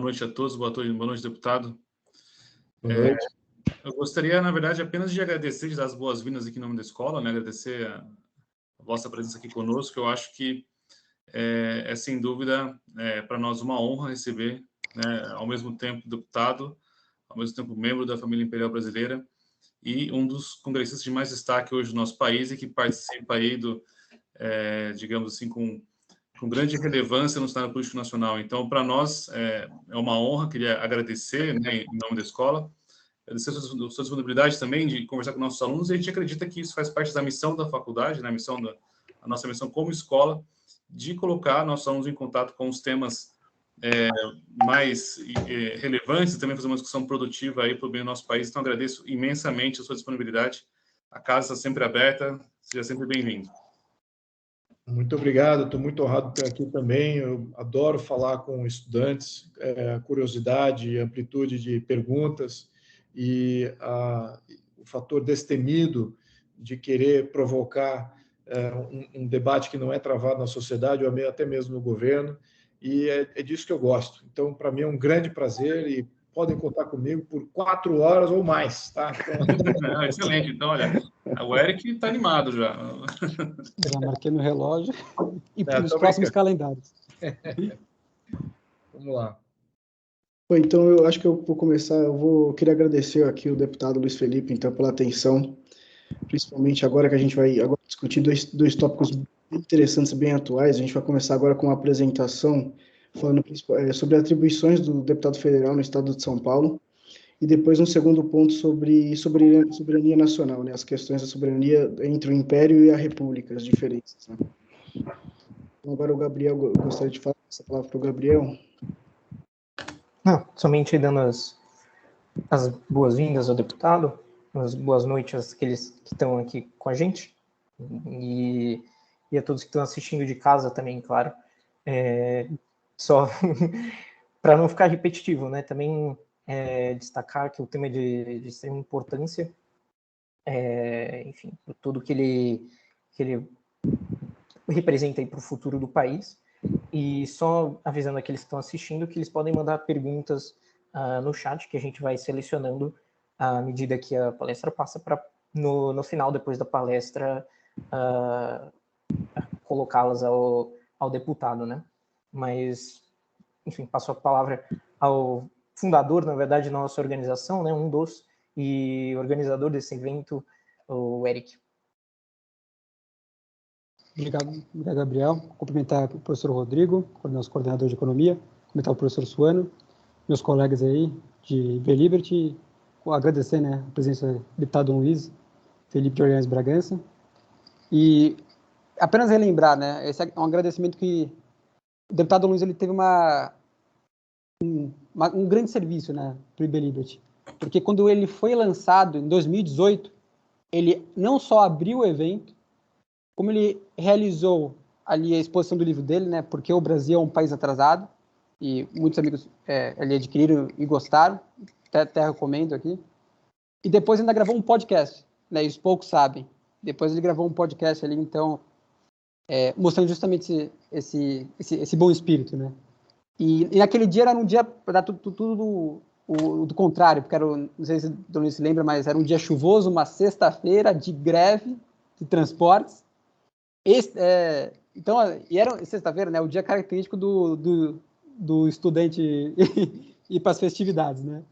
noite a todos, boa noite, deputado. Boa noite. Eu gostaria, na verdade, apenas de agradecer, de dar as boas-vindas aqui em nome da escola, né? Agradecer a vossa presença aqui conosco. Eu acho que sem dúvida, para nós uma honra receber, né, ao mesmo tempo deputado, ao mesmo tempo membro da família imperial brasileira e um dos congressistas de mais destaque hoje do nosso país e que participa aí digamos assim, com grande relevância no cenário político nacional. Então, para nós, é uma honra, queria agradecer, né, em nome da escola, agradecer a sua disponibilidade também de conversar com nossos alunos, e a gente acredita que isso faz parte da missão da faculdade, né, a nossa missão como escola, de colocar nossos alunos em contato com os temas mais relevantes, e também fazer uma discussão produtiva aí para o bem do nosso país. Então, agradeço imensamente a sua disponibilidade. A casa está sempre aberta, seja sempre bem-vindo. Muito obrigado, estou muito honrado de estar aqui também. Eu adoro falar com estudantes, curiosidade, amplitude de perguntas e o fator destemido de querer provocar um debate que não é travado na sociedade ou até mesmo no governo, e é disso que eu gosto. Então, para mim é um grande prazer e podem contar comigo por 4 horas ou mais, tá? Então... Excelente. Então, olha, o Eric está animado já. Já marquei no relógio e nos próximos calendários. Vamos lá. Bom, então, eu acho que eu vou começar. Queria agradecer aqui o deputado Luiz Felipe, então, pela atenção, principalmente agora que a gente vai discutir dois tópicos bem interessantes, bem atuais. A gente vai começar agora com uma apresentação falando sobre atribuições do deputado federal no estado de São Paulo, e depois um segundo ponto sobre soberania nacional, né, as questões da soberania entre o Império e a República, as diferenças. Né? Então, agora o Gabriel, eu gostaria de falar essa palavra para o Gabriel. Não, somente dando as boas-vindas ao deputado, as boas noites àqueles que estão aqui com a gente, e a todos que estão assistindo de casa também, claro. Só para não ficar repetitivo, né? Também destacar que o tema é de extrema importância, enfim, por tudo que ele representa para o futuro do país, e só avisando aqueles que estão assistindo que eles podem mandar perguntas no chat, que a gente vai selecionando à medida que a palestra passa, para no final, depois da palestra, colocá-las ao deputado, né? Mas, enfim, passo a palavra ao fundador, na verdade, da nossa organização, né, e organizador desse evento, o Eric. Obrigado, Gabriel. Cumprimentar o professor Rodrigo, nosso coordenador de economia, cumprimentar o professor Suano, meus colegas aí de V-Liberty, agradecer, né, a presença do deputado Luiz Felipe de Orleans Bragança, e apenas relembrar, né, esse é um agradecimento que o deputado Luiz ele teve um grande serviço, né, para o V-Liberty, porque quando ele foi lançado em 2018, ele não só abriu o evento, como ele realizou ali a exposição do livro dele, né, porque o Brasil é um país atrasado, e muitos amigos ali adquiriram e gostaram, até recomendo aqui, e depois ainda gravou um podcast, né, e os poucos sabem, depois ele gravou um podcast ali, então, mostrando justamente esse bom espírito, né, e naquele dia era um dia, para tudo do contrário, porque não sei se o Dom Luiz se lembra, mas era um dia chuvoso, uma sexta-feira de greve de transportes. Então, e era sexta-feira, né, o dia característico do estudante ir para as festividades, né?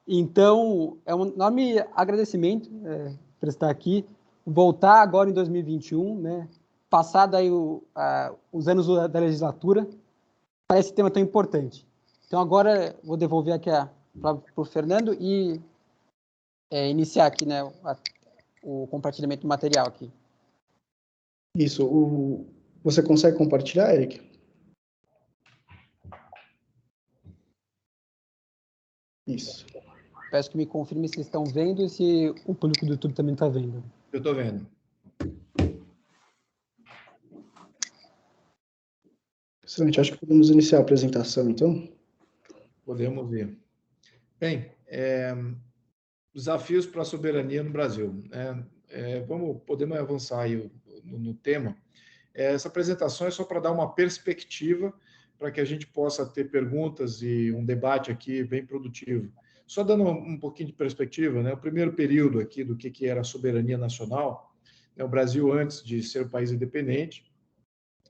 Então, é um enorme agradecimento por estar aqui, voltar agora em 2021, né, passado aí os anos da legislatura, para esse tema tão importante. Então, agora vou devolver aqui para o Fernando e iniciar aqui, né, o compartilhamento do material aqui. Isso. Você consegue compartilhar, Eric? Isso. Peço que me confirme se estão vendo e se o público do YouTube também está vendo. Eu estou vendo. Excelente. Acho que podemos iniciar a apresentação, então. Podemos ir. Bem, desafios para a soberania no Brasil. Podemos avançar aí no tema. Essa apresentação é só para dar uma perspectiva para que a gente possa ter perguntas e um debate aqui bem produtivo. Só dando um pouquinho de perspectiva, né? O primeiro período aqui do que era a soberania nacional, né? O Brasil antes de ser um país independente,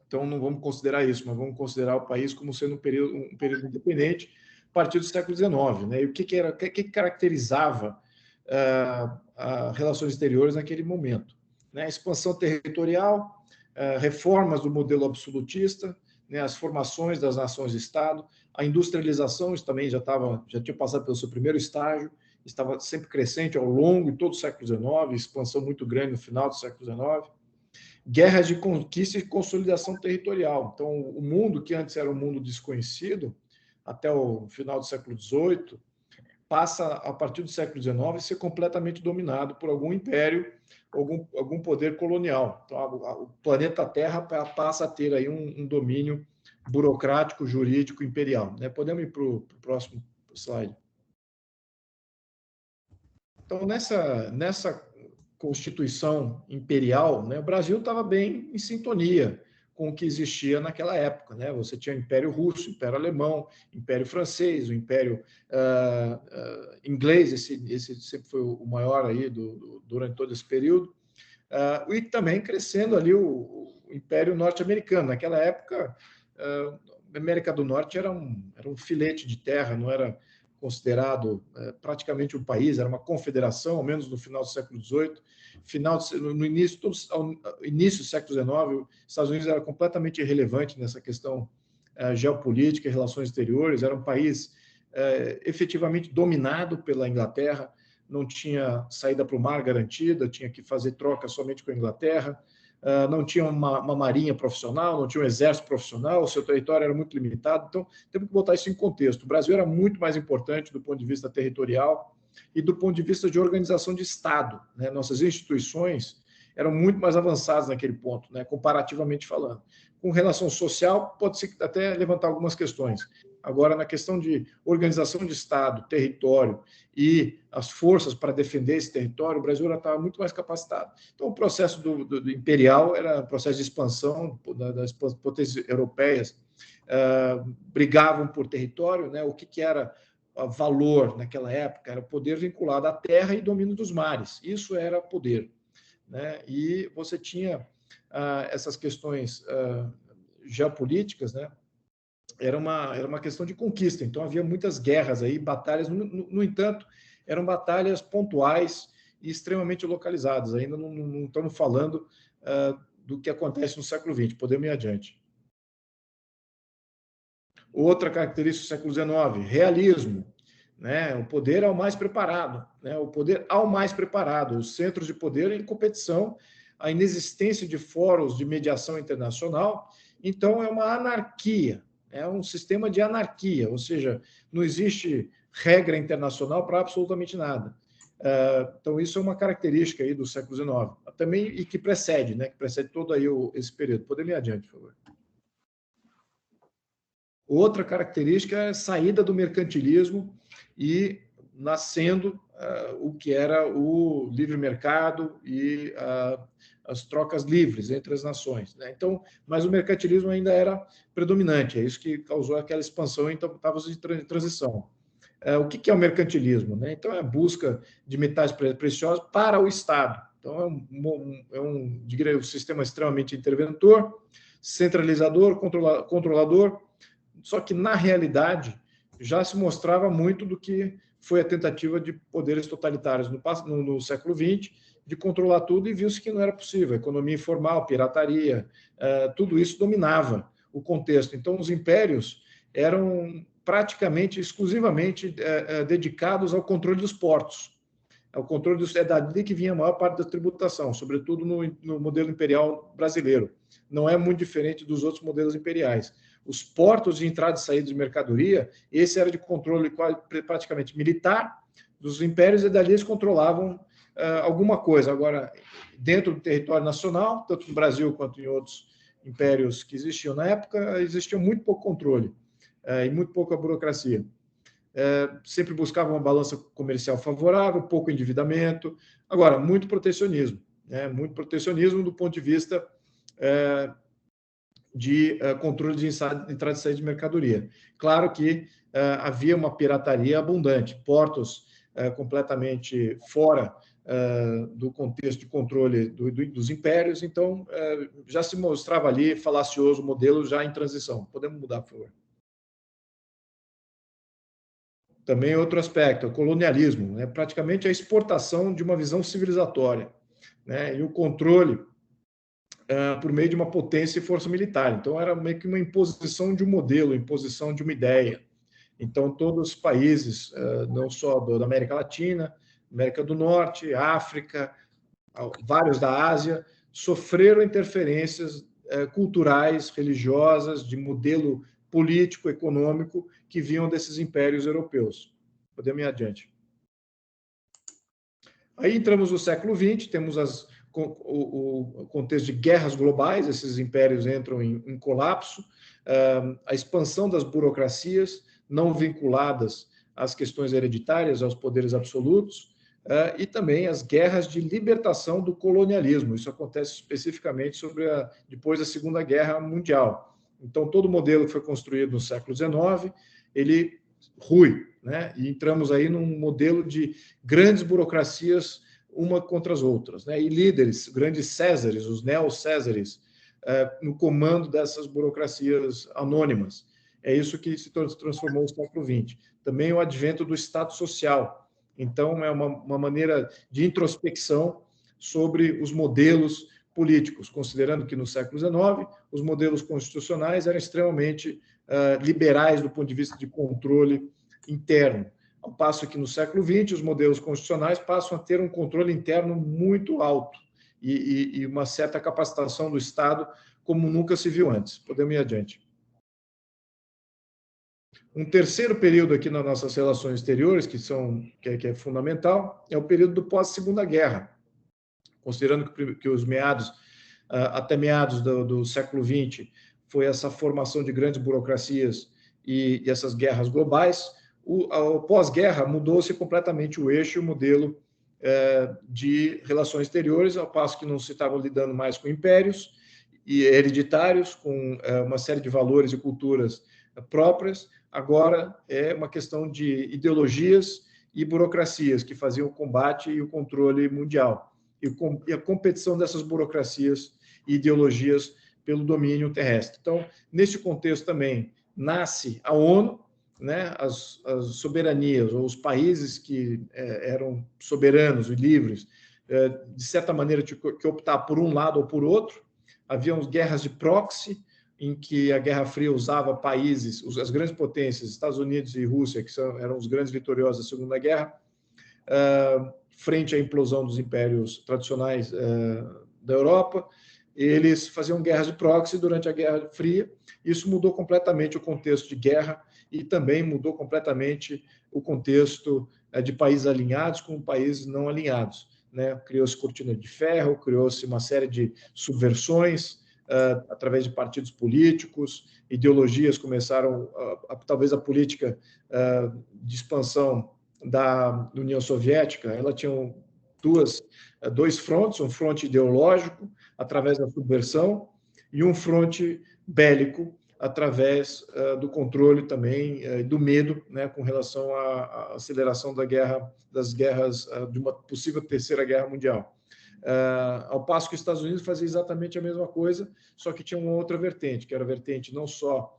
então não vamos considerar isso, mas vamos considerar o país como sendo um período independente a partir do século XIX, né? E o que caracterizava relações exteriores naquele momento, né? Expansão territorial, reformas do modelo absolutista, né? As formações das nações-estado, a industrialização, isso também já tinha passado pelo seu primeiro estágio, estava sempre crescente ao longo de todo o século XIX, expansão muito grande no final do século XIX, guerras de conquista e consolidação territorial. Então, o mundo que antes era um mundo desconhecido, até o final do século XVIII, passa, a partir do século XIX, a ser completamente dominado por algum império, algum poder colonial. Então, o planeta Terra passa a ter aí um domínio burocrático, jurídico, imperial. Né? Podemos ir para o próximo slide. Então, nessa Constituição imperial, né, o Brasil estava bem em sintonia com o que existia naquela época, né? Você tinha o Império Russo, o Império Alemão, o Império Francês, o Império Inglês, esse sempre foi o maior aí durante todo esse período, e também crescendo ali o Império Norte-Americano. Naquela época, a América do Norte era um filete de terra, não era considerado praticamente um país, era uma confederação, ao menos no final do século XVIII. No início do século XIX, os Estados Unidos era completamente irrelevante nessa questão geopolítica e relações exteriores, era um país efetivamente dominado pela Inglaterra, não tinha saída para o mar garantida, tinha que fazer troca somente com a Inglaterra, não tinha uma marinha profissional, não tinha um exército profissional, o seu território era muito limitado, então temos que botar isso em contexto. O Brasil era muito mais importante do ponto de vista territorial e do ponto de vista de organização de Estado, né? Nossas instituições eram muito mais avançadas naquele ponto, né? Comparativamente falando. Com relação social, pode-se até levantar algumas questões. Agora, na questão de organização de Estado, território e as forças para defender esse território, o Brasil já estava muito mais capacitado. Então, o processo do imperial era um processo de expansão das potências europeias, brigavam por território, né? O que era valor naquela época? Era poder vinculado à terra e domínio dos mares. Isso era poder, né? E você tinha essas questões geopolíticas, né? Era uma questão de conquista, então havia muitas guerras aí, batalhas, no entanto, eram batalhas pontuais e extremamente localizadas, ainda não estamos falando do que acontece no século XX, podemos ir adiante. Outra característica do século XIX, realismo, né? O poder ao mais preparado, né? O poder ao mais preparado, os centros de poder em competição, a inexistência de fóruns de mediação internacional, então é uma anarquia, é um sistema de anarquia, ou seja, não existe regra internacional para absolutamente nada. Então, isso é uma característica aí do século XIX, também, e que precede, né? Que precede todo aí esse período. Podemos ir adiante, por favor. Outra característica é a saída do mercantilismo e nascendo o que era o livre mercado e as trocas livres entre as nações, né? Então, mas o mercantilismo ainda era predominante, é isso que causou aquela expansão, então estávamos em transição. O que é o mercantilismo, né? Então, é a busca de metais preciosos para o Estado. Então, é um sistema extremamente interventor, centralizador, controlador, só que, na realidade, já se mostrava muito do que foi a tentativa de poderes totalitários no século XX, de controlar tudo, e viu-se que não era possível. Economia informal, pirataria, tudo isso dominava o contexto. Então, os impérios eram praticamente, exclusivamente dedicados ao controle dos portos. Ao controle é dali que vinha a maior parte da tributação, sobretudo no modelo imperial brasileiro. Não é muito diferente dos outros modelos imperiais. Os portos de entrada e saída de mercadoria, esse era de controle praticamente militar dos impérios, e dali eles controlavam alguma coisa. Agora, dentro do território nacional, tanto no Brasil quanto em outros impérios que existiam na época, existia muito pouco controle e muito pouca burocracia. Sempre buscavam uma balança comercial favorável, pouco endividamento. Agora, muito protecionismo, né? Muito protecionismo do ponto de vista de controle de entrada e saída de mercadoria. Claro que havia uma pirataria abundante, portos completamente fora do contexto de controle dos impérios, então já se mostrava ali falacioso o modelo já em transição. Podemos mudar, por favor. Também outro aspecto, o colonialismo, né? Praticamente a exportação de uma visão civilizatória, né? E o controle por meio de uma potência e força militar. Então, era meio que uma imposição de um modelo, imposição de uma ideia. Então, todos os países, não só da América Latina, América do Norte, África, vários da Ásia, sofreram interferências culturais, religiosas, de modelo político, econômico, que vinham desses impérios europeus. Podemos ir adiante. Aí entramos no século XX, temos o contexto de guerras globais, esses impérios entram em colapso, a expansão das burocracias não vinculadas às questões hereditárias, aos poderes absolutos, e também as guerras de libertação do colonialismo. Isso acontece especificamente depois da Segunda Guerra Mundial. Então, todo o modelo que foi construído no século XIX, ele rui, né? E entramos aí num modelo de grandes burocracias uma contra as outras, né? E líderes, grandes césares, os neo-césares, no comando dessas burocracias anônimas. É isso que se transformou no século XX. Também o advento do Estado Social. Então, é uma maneira de introspecção sobre os modelos políticos, considerando que no século XIX os modelos constitucionais eram extremamente liberais do ponto de vista de controle interno, ao passo que no século XX os modelos constitucionais passam a ter um controle interno muito alto e uma certa capacitação do Estado como nunca se viu antes. Podemos ir adiante. Um terceiro período aqui nas nossas relações exteriores, que é fundamental, é o período do pós-Segunda Guerra, considerando que os meados, até meados do século XX, foi essa formação de grandes burocracias e essas guerras globais. O pós-guerra mudou-se completamente o eixo e o modelo de relações exteriores, ao passo que não se estavam lidando mais com impérios e hereditários, com uma série de valores e culturas próprias. Agora é uma questão de ideologias e burocracias que faziam o combate e o controle mundial. E a competição dessas burocracias e ideologias pelo domínio terrestre. Então, nesse contexto também, nasce a ONU, né, as soberanias, ou os países que eram soberanos e livres, de certa maneira, que optar por um lado ou por outro. Haviam guerras de proxy, em que a Guerra Fria usava países, as grandes potências, Estados Unidos e Rússia, que eram os grandes vitoriosos da Segunda Guerra, frente à implosão dos impérios tradicionais da Europa. Eles faziam guerras de proxy durante a Guerra Fria. Isso mudou completamente o contexto de guerra e também mudou completamente o contexto de países alinhados com países não alinhados, né? Criou-se cortina de ferro, criou-se uma série de subversões através de partidos políticos, ideologias começaram, talvez a política de expansão da União Soviética, ela tinha dois frontes, um fronte ideológico, através da subversão, e um fronte bélico, através do controle também, do medo, né, com relação à aceleração das guerras, de uma possível terceira guerra mundial. Ao passo que os Estados Unidos faziam exatamente a mesma coisa, só que tinha uma outra vertente, que era a vertente não só,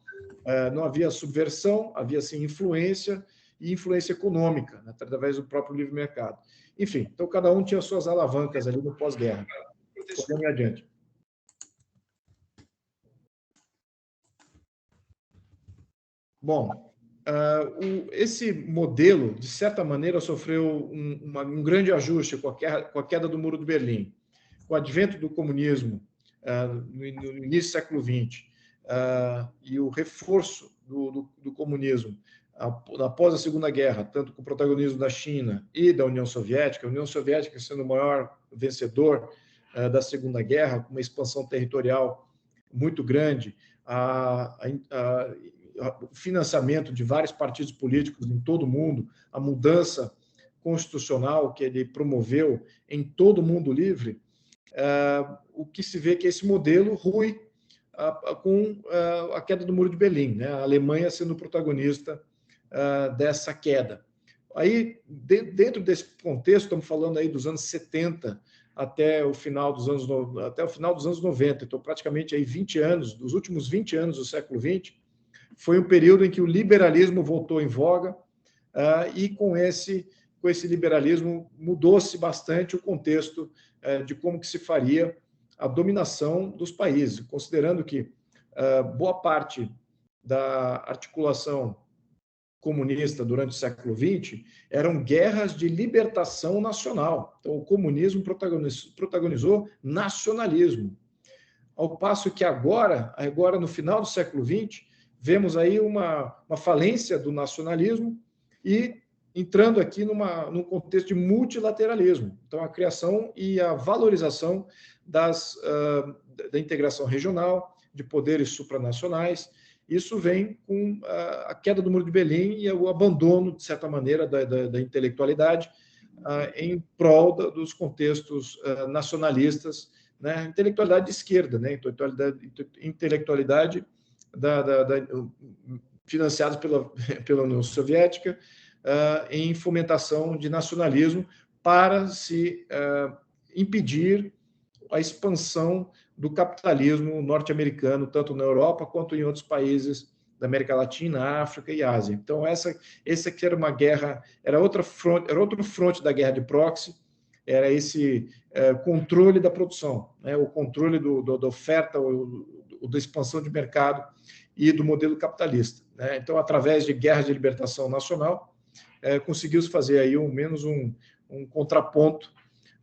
não havia subversão, havia sim influência, e influência econômica, né, através do próprio livre mercado. Enfim, então cada um tinha suas alavancas ali no pós-guerra. Podemos ir adiante. Bom, esse modelo, de certa maneira, sofreu um grande ajuste com a queda do Muro de Berlim. Com o advento do comunismo no início do século XX e o reforço do comunismo após a Segunda Guerra, tanto com o protagonismo da China e da União Soviética, a União Soviética sendo o maior vencedor da Segunda Guerra, com uma expansão territorial muito grande, o financiamento de vários partidos políticos em todo o mundo, a mudança constitucional que ele promoveu em todo o mundo livre, o que se vê que esse modelo rui com a queda do Muro de Berlim, né? A Alemanha sendo o protagonista dessa queda. Aí, dentro desse contexto, estamos falando aí dos anos 70 até o final dos anos 90, então praticamente aí 20 anos, dos últimos 20 anos do século XX, foi um período em que o liberalismo voltou em voga, e com esse liberalismo mudou-se bastante o contexto de como que se faria a dominação dos países, considerando que boa parte da articulação comunista durante o século XX eram guerras de libertação nacional. Então, o comunismo protagonizou nacionalismo. Ao passo que agora no final do século XX, vemos aí uma falência do nacionalismo e entrando aqui num contexto de multilateralismo. Então, a criação e a valorização da integração regional, de poderes supranacionais. Isso vem com a queda do Muro de Berlim e o abandono, de certa maneira, da intelectualidade em prol dos contextos nacionalistas, né? Intelectualidade de esquerda, né? Intelectualidade financiados pela União Soviética, em fomentação de nacionalismo para se impedir a expansão do capitalismo norte-americano, tanto na Europa quanto em outros países da América Latina, África e Ásia. Então, essa aqui era uma guerra, era outro fronte da guerra de proxy, era esse controle da produção, né? O controle da oferta, da expansão de mercado e do modelo capitalista, né? Então, através de guerras de libertação nacional, conseguiu-se fazer aí menos um contraponto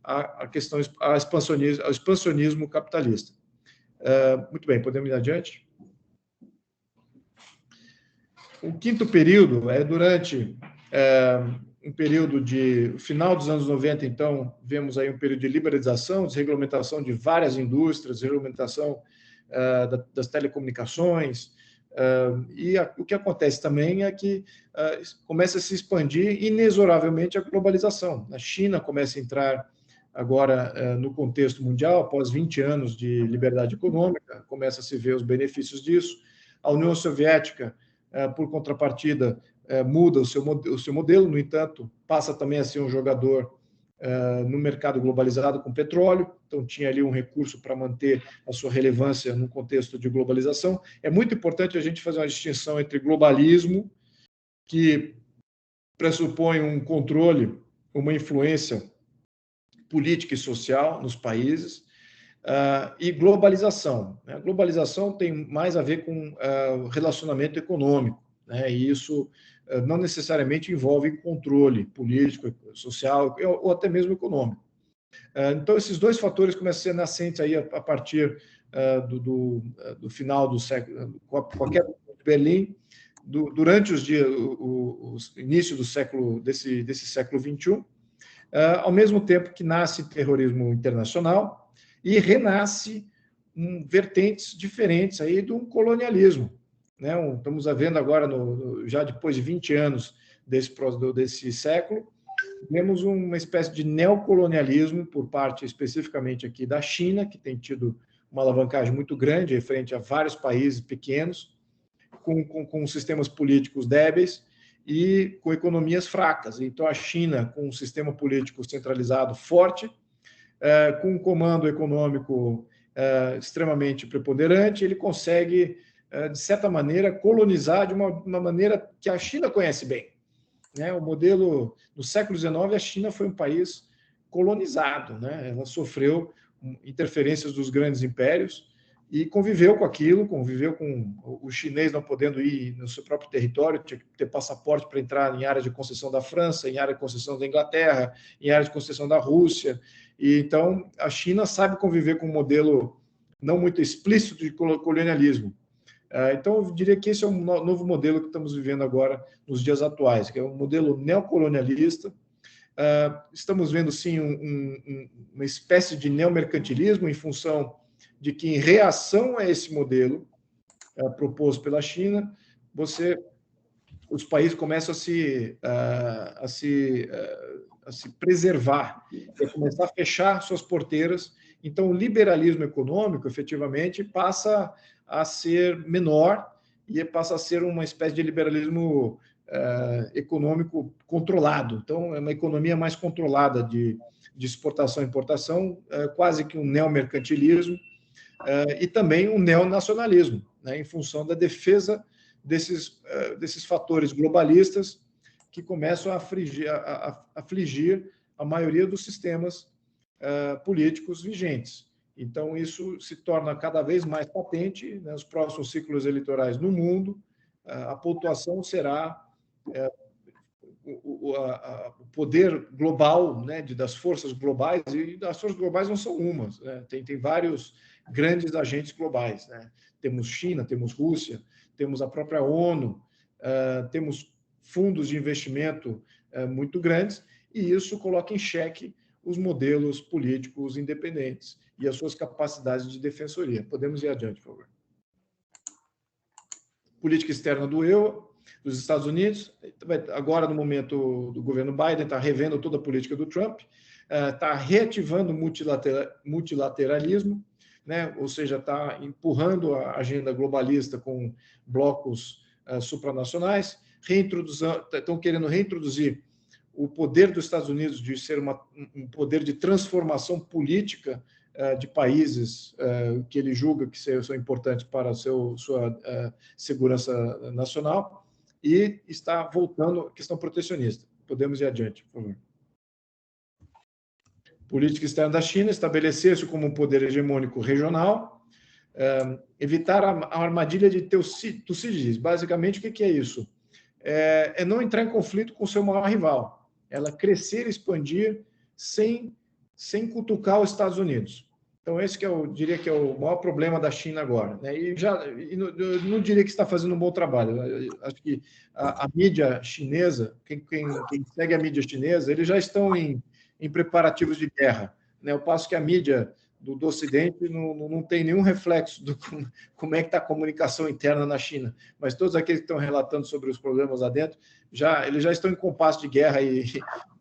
à questão ao expansionismo capitalista. Muito bem, podemos ir adiante? O quinto período é durante um período de final dos anos 90, então, vemos aí um período de liberalização, desregulamentação de várias indústrias, regulamentação das telecomunicações, e o que acontece também é que começa a se expandir inexoravelmente a globalização. A China começa a entrar agora no contexto mundial, após 20 anos de liberdade econômica, começa a se ver os benefícios disso. A União Soviética, por contrapartida, muda o seu modelo, no entanto, passa também a ser um jogador no mercado globalizado com petróleo, então tinha ali um recurso para manter a sua relevância no contexto de globalização. É muito importante a gente fazer uma distinção entre globalismo, que pressupõe um controle, uma influência política e social nos países, e globalização. A globalização tem mais a ver com relacionamento econômico, né? E isso não necessariamente envolve controle político, social ou até mesmo econômico. Então, esses dois fatores começam a ser nascentes aí a partir do final do século, com a queda de Berlim, durante o início do século, desse século XXI, ao mesmo tempo que nasce terrorismo internacional e renasce vertentes diferentes aí do colonialismo, né? Estamos vendo agora, já depois de 20 anos desse século, vemos uma espécie de neocolonialismo por parte especificamente aqui da China, que tem tido uma alavancagem muito grande frente a vários países pequenos, com sistemas políticos débeis e com economias fracas. Então, a China, com um sistema político centralizado forte, com um comando econômico extremamente preponderante, ele consegue, de certa maneira, colonizar de uma maneira que a China conhece bem, né? O modelo, no século XIX, a China foi um país colonizado, né? Ela sofreu interferências dos grandes impérios e conviveu com aquilo, conviveu com o chinês não podendo ir no seu próprio território, tinha que ter passaporte para entrar em área de concessão da França, em área de concessão da Inglaterra, em área de concessão da Rússia. E então a China sabe conviver com um modelo não muito explícito de colonialismo. Então, eu diria que esse é um novo modelo que estamos vivendo agora nos dias atuais, que é um modelo neocolonialista. Estamos vendo, sim, uma espécie de neomercantilismo em função de que, em reação a esse modelo proposto pela China, os países começam a se preservar, a começar a fechar suas porteiras. Então, o liberalismo econômico, efetivamente, passa a ser menor e passa a ser uma espécie de liberalismo econômico controlado. Então, é uma economia mais controlada de exportação e importação, quase que um neomercantilismo, e também um neonacionalismo, né, em função da defesa desses fatores globalistas que começam a afligir a maioria dos sistemas políticos vigentes. Então, isso se torna cada vez mais patente nos próximos ciclos eleitorais no mundo. A pontuação será o poder global, né, das forças globais, e as forças globais não são umas, né? Tem vários grandes agentes globais, né? Temos China, temos Rússia, temos a própria ONU, temos fundos de investimento muito grandes, e isso coloca em xeque os modelos políticos independentes e as suas capacidades de defensoria. Podemos ir adiante, por favor. Política externa dos Estados Unidos. Agora, no momento do governo Biden, está revendo toda a política do Trump, está reativando o multilateralismo, né? Ou seja, está empurrando a agenda globalista com blocos supranacionais, estão querendo reintroduzir o poder dos Estados Unidos de ser um poder de transformação política de países que ele julga que são importantes para a sua segurança nacional, e está voltando à questão protecionista. Podemos ir adiante, por favor. Política externa da China, estabelecer-se como um poder hegemônico regional, evitar a armadilha de Tucídides. Basicamente, o que é isso? É não entrar em conflito com o seu maior rival. Ela crescer e expandir sem cutucar os Estados Unidos. Então, esse que eu diria que é o maior problema da China agora, né? Eu não diria que está fazendo um bom trabalho. Eu acho que a mídia chinesa, quem segue a mídia chinesa, eles já estão em preparativos de guerra, né? Ao passo que a mídia do Ocidente não tem nenhum reflexo de como é que está a comunicação interna na China. Mas todos aqueles que estão relatando sobre os problemas lá dentro, eles já estão em compasso de guerra, e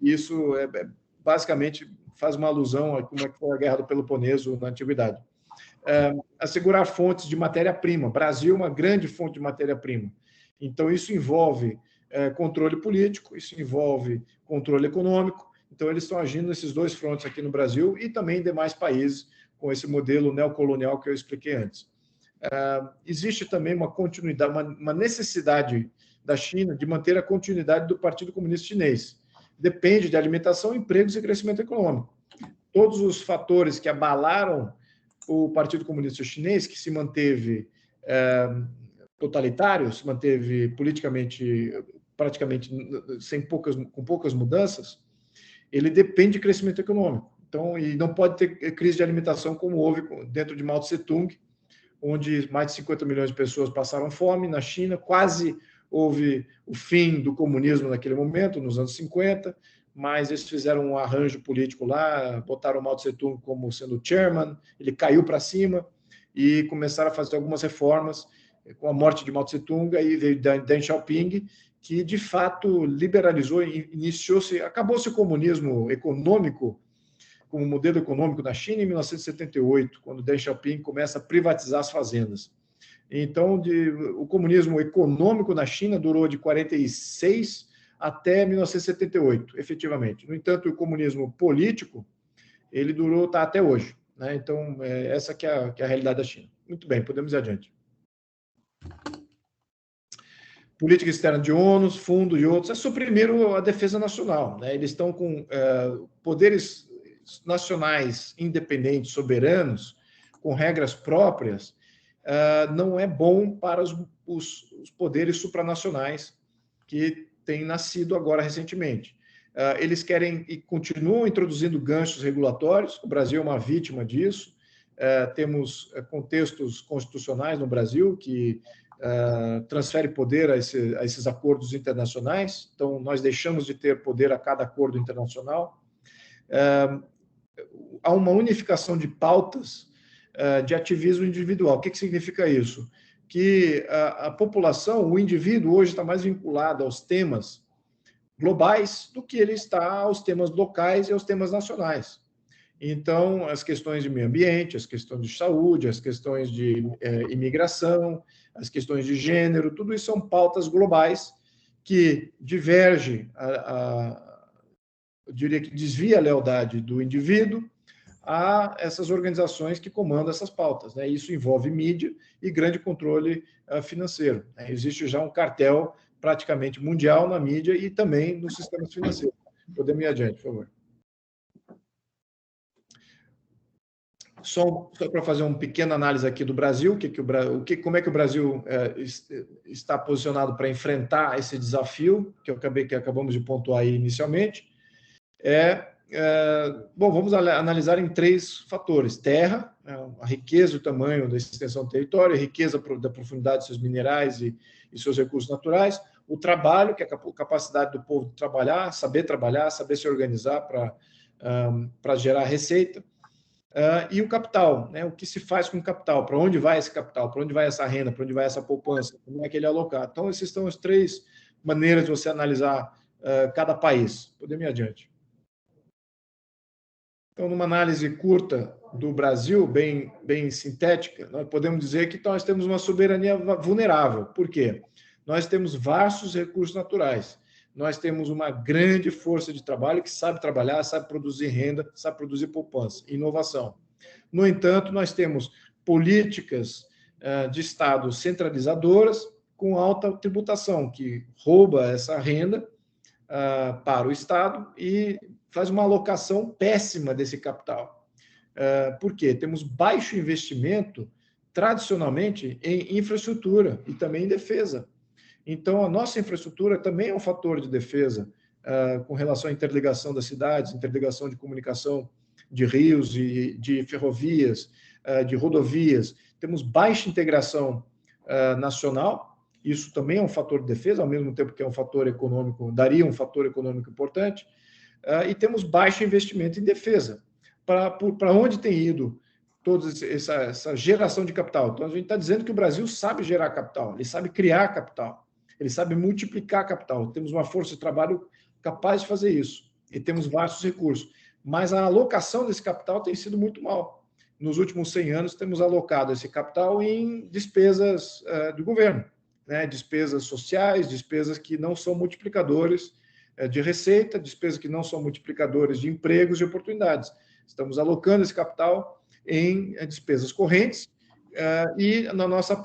isso basicamente faz uma alusão a como é que foi a Guerra do Peloponeso na Antiguidade. Assegurar fontes de matéria-prima. Brasil é uma grande fonte de matéria-prima. Então, isso envolve controle político, isso envolve controle econômico. Então, eles estão agindo nesses dois frontes aqui no Brasil e também em demais países com esse modelo neocolonial que eu expliquei antes. Existe também uma continuidade, uma necessidade da China de manter a continuidade do Partido Comunista Chinês. Depende de alimentação, empregos e crescimento econômico. Todos os fatores que abalaram o Partido Comunista Chinês, que se manteve totalitário, se manteve politicamente praticamente com poucas mudanças, ele depende de crescimento econômico. Então, e não pode ter crise de alimentação como houve dentro de Mao Tse-tung, onde mais de 50 milhões de pessoas passaram fome na China, quase houve o fim do comunismo naquele momento, nos anos 50, mas eles fizeram um arranjo político lá, botaram Mao Tse-tung como sendo chairman, ele caiu para cima e começaram a fazer algumas reformas. Com a morte de Mao Tse-tung, aí veio Deng Xiaoping, que de fato liberalizou, acabou-se o comunismo econômico como modelo econômico na China em 1978, quando Deng Xiaoping começa a privatizar as fazendas. Então, o comunismo econômico na China durou de 46 até 1978, efetivamente. No entanto, o comunismo político, ele está até hoje, né? Então, essa que é a realidade da China. Muito bem, podemos ir adiante. Política externa de ONU, fundos e outros, primeiro a defesa nacional, né? Eles estão com poderes nacionais independentes, soberanos, com regras próprias, não é bom para os poderes supranacionais que têm nascido agora recentemente. Eles querem e continuam introduzindo ganchos regulatórios, o Brasil é uma vítima disso, temos contextos constitucionais no Brasil que transfere poder a esses acordos internacionais, então nós deixamos de ter poder a cada acordo internacional. Há uma unificação de pautas de ativismo individual. O que significa isso? Que a população, o indivíduo, hoje está mais vinculado aos temas globais do que ele está aos temas locais e aos temas nacionais. Então, as questões de meio ambiente, as questões de saúde, as questões de imigração, as questões de gênero, tudo isso são pautas globais que divergem, eu diria que desvia a lealdade do indivíduo a essas organizações que comandam essas pautas, né? Isso envolve mídia e grande controle financeiro, né? Existe já um cartel praticamente mundial na mídia e também nos sistemas financeiros. Podemos ir adiante, por favor. Só para fazer uma pequena análise aqui do Brasil, como é que o Brasil está posicionado para enfrentar esse desafio que acabamos de pontuar aí inicialmente. Bom, vamos analisar em 3 fatores: terra, a riqueza, o tamanho da extensão do território, a riqueza da profundidade de seus minerais e seus recursos naturais, o trabalho, que é a capacidade do povo de trabalhar, saber se organizar para gerar receita, e o capital, né? O que se faz com o capital, para onde vai esse capital, para onde vai essa renda, para onde vai essa poupança, como é que ele é alocado. Então, essas são as 3 maneiras de você analisar cada país. Podemos ir adiante. Então, numa análise curta do Brasil, bem sintética, nós podemos dizer que nós temos uma soberania vulnerável. Por quê? Nós temos vastos recursos naturais. Nós temos uma grande força de trabalho que sabe trabalhar, sabe produzir renda, sabe produzir poupança, inovação. No entanto, nós temos políticas de Estado centralizadoras com alta tributação, que rouba essa renda para o Estado e faz uma alocação péssima desse capital. Por quê? Temos baixo investimento, tradicionalmente, em infraestrutura e também em defesa. Então, a nossa infraestrutura também é um fator de defesa com relação à interligação das cidades, interligação de comunicação de rios e de ferrovias, de rodovias. Temos baixa integração nacional, isso também é um fator de defesa, ao mesmo tempo que é um fator econômico, daria um fator econômico importante, e temos baixo investimento em defesa. Para onde tem ido toda essa geração de capital? Então, a gente está dizendo que o Brasil sabe gerar capital, ele sabe criar capital, ele sabe multiplicar capital. Temos uma força de trabalho capaz de fazer isso e temos vastos recursos. Mas a alocação desse capital tem sido muito mal. Nos últimos 100 anos, temos alocado esse capital em despesas do governo, né? Despesas sociais, despesas que não são multiplicadores de receita, despesas que não são multiplicadores de empregos e oportunidades. Estamos alocando esse capital em despesas correntes e na nossa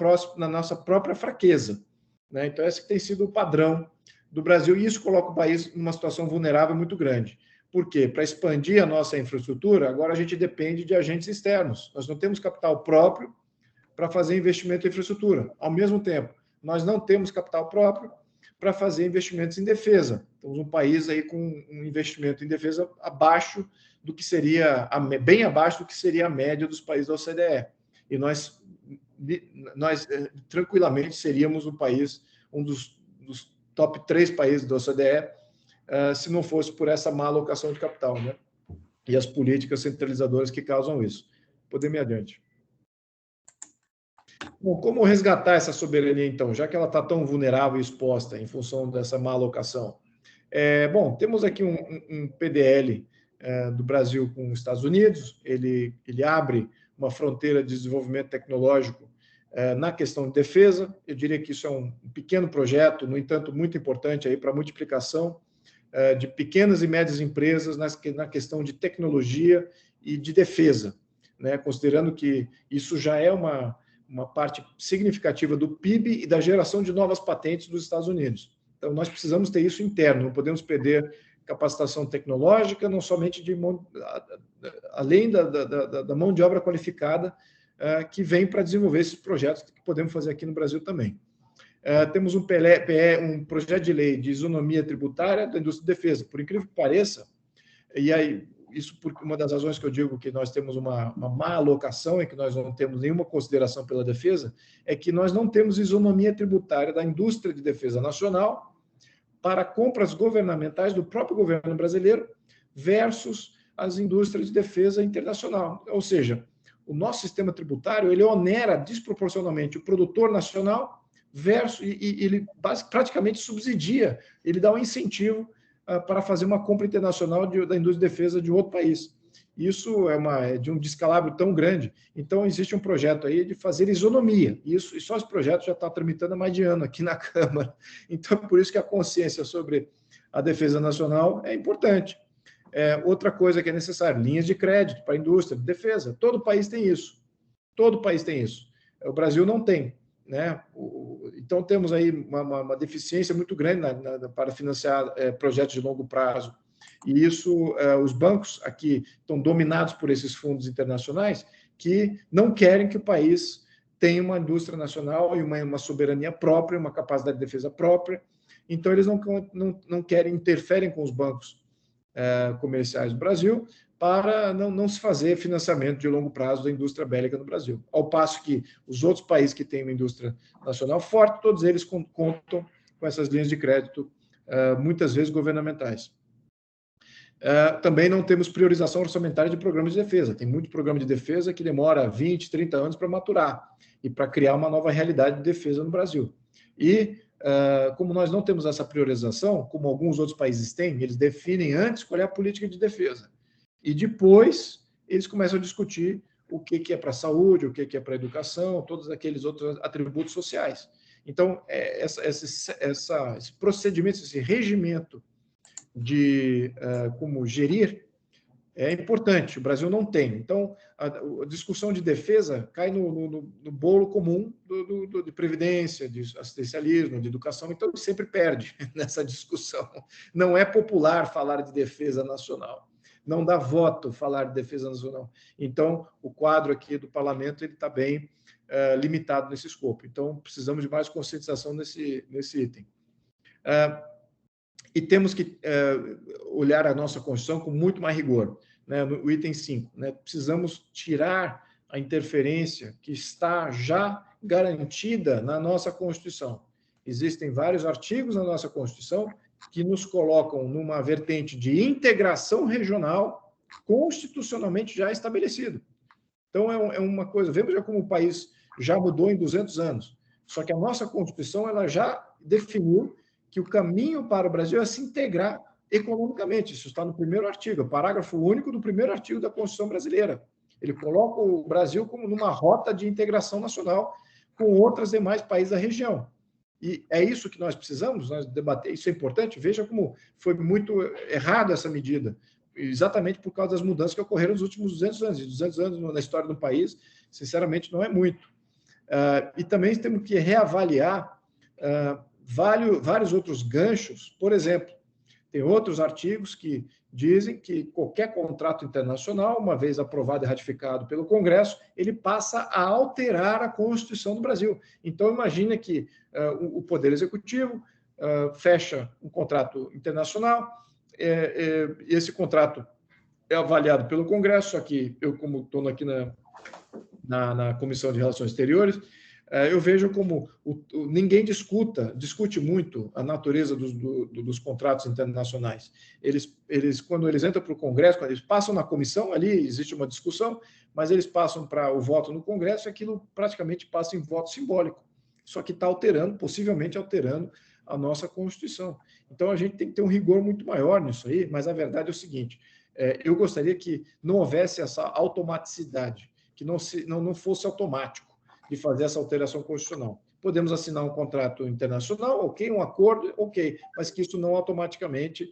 própria fraqueza, né? Então, esse tem sido o padrão do Brasil, e isso coloca o país numa situação vulnerável muito grande. Por quê? Para expandir a nossa infraestrutura, agora a gente depende de agentes externos. Nós não temos capital próprio para fazer investimento em infraestrutura. Ao mesmo tempo, nós não temos capital próprio para fazer investimentos em defesa. Temos um país aí com um investimento em defesa abaixo do que seria, bem abaixo do que seria a média dos países da OCDE. E nós tranquilamente seríamos um dos top 3 países da OCDE, se não fosse por essa má alocação de capital, né? E as políticas centralizadoras que causam isso. Podemos ir adiante. Bom, como resgatar essa soberania, então, já que ela está tão vulnerável e exposta em função dessa má alocação? Bom, temos aqui um PDL do Brasil com os Estados Unidos, ele abre uma fronteira de desenvolvimento tecnológico na questão de defesa. Eu diria que isso é um pequeno projeto, no entanto, muito importante para a multiplicação de pequenas e médias empresas na questão de tecnologia e de defesa, né? Considerando que isso já é uma parte significativa do PIB e da geração de novas patentes dos Estados Unidos. Então, nós precisamos ter isso interno, não podemos perder capacitação tecnológica, não somente além da mão de obra qualificada que vem para desenvolver esses projetos que podemos fazer aqui no Brasil também. Temos um projeto de lei de isonomia tributária da indústria de defesa. Por incrível que pareça, e aí isso por uma das razões que eu digo que nós temos uma má alocação e que nós não temos nenhuma consideração pela defesa, é que nós não temos isonomia tributária da indústria de defesa nacional para compras governamentais do próprio governo brasileiro versus as indústrias de defesa internacional. Ou seja, o nosso sistema tributário ele onera desproporcionalmente o produtor nacional e ele praticamente subsidia, ele dá um incentivo para fazer uma compra internacional da indústria de defesa de outro país. Isso é de um descalabro tão grande. Então, existe um projeto aí de fazer isonomia. E só esse projeto já está tramitando há mais de ano aqui na Câmara. Então, por isso que a consciência sobre a defesa nacional é importante. Outra coisa que é necessária, linhas de crédito para a indústria de defesa. Todo país tem isso. Todo país tem isso. O Brasil não tem, né? Então, temos aí uma deficiência muito grande para financiar projetos de longo prazo. E isso, os bancos aqui estão dominados por esses fundos internacionais que não querem que o país tenha uma indústria nacional e uma soberania própria, uma capacidade de defesa própria. Então, eles não querem, interferem com os bancos comerciais do Brasil para não se fazer financiamento de longo prazo da indústria bélica no Brasil. Ao passo que os outros países que têm uma indústria nacional forte, todos eles contam com essas linhas de crédito, muitas vezes governamentais. Também não temos priorização orçamentária de programas de defesa. Tem muito programa de defesa que demora 20, 30 anos para maturar e para criar uma nova realidade de defesa no Brasil. E, como nós não temos essa priorização, como alguns outros países têm, eles definem antes qual é a política de defesa. E depois eles começam a discutir o que é para a saúde, o que é para a educação, todos aqueles outros atributos sociais. Então, esse procedimento, esse regimento de como gerir é importante. O Brasil não tem. Então, a discussão de defesa cai no bolo comum de previdência, de assistencialismo, de educação, então ele sempre perde nessa discussão. Não é popular falar de defesa nacional. Não dá voto falar de defesa nacional. Então, o quadro aqui do parlamento está bem limitado nesse escopo. Então, precisamos de mais conscientização nesse item. E temos que olhar a nossa Constituição com muito mais rigor. Né? No item 5, né? Precisamos tirar a interferência que está já garantida na nossa Constituição. Existem vários artigos na nossa Constituição que nos colocam numa vertente de integração regional constitucionalmente já estabelecido. Então, é uma coisa... Vemos já como o país já mudou em 200 anos. Só que a nossa Constituição ela já definiu que o caminho para o Brasil é se integrar economicamente. Isso está no primeiro artigo, parágrafo único do primeiro artigo da Constituição brasileira. Ele coloca o Brasil como numa rota de integração nacional com outros demais países da região. E é isso que nós precisamos, nós debater, isso é importante. Veja como foi muito errado essa medida, exatamente por causa das mudanças que ocorreram nos últimos 200 anos. E 200 anos na história do país, sinceramente, não é muito. E também temos que reavaliar vários outros ganchos. Por exemplo, tem outros artigos que dizem que qualquer contrato internacional, uma vez aprovado e ratificado pelo Congresso, ele passa a alterar a Constituição do Brasil. Então, imagine que o Poder Executivo fecha um contrato internacional, esse contrato é avaliado pelo Congresso, só que eu, como estou aqui na Comissão de Relações Exteriores, eu vejo como ninguém discute muito a natureza dos contratos internacionais. Quando eles entram para o Congresso, quando eles passam na comissão, ali existe uma discussão, mas eles passam para o voto no Congresso e aquilo praticamente passa em voto simbólico. Só que está possivelmente alterando a nossa Constituição. Então, a gente tem que ter um rigor muito maior nisso aí, mas a verdade é o seguinte, eu gostaria que não houvesse essa automaticidade, que não fosse automático de fazer essa alteração constitucional. Podemos assinar um contrato internacional, ok, um acordo, ok, mas que isso não automaticamente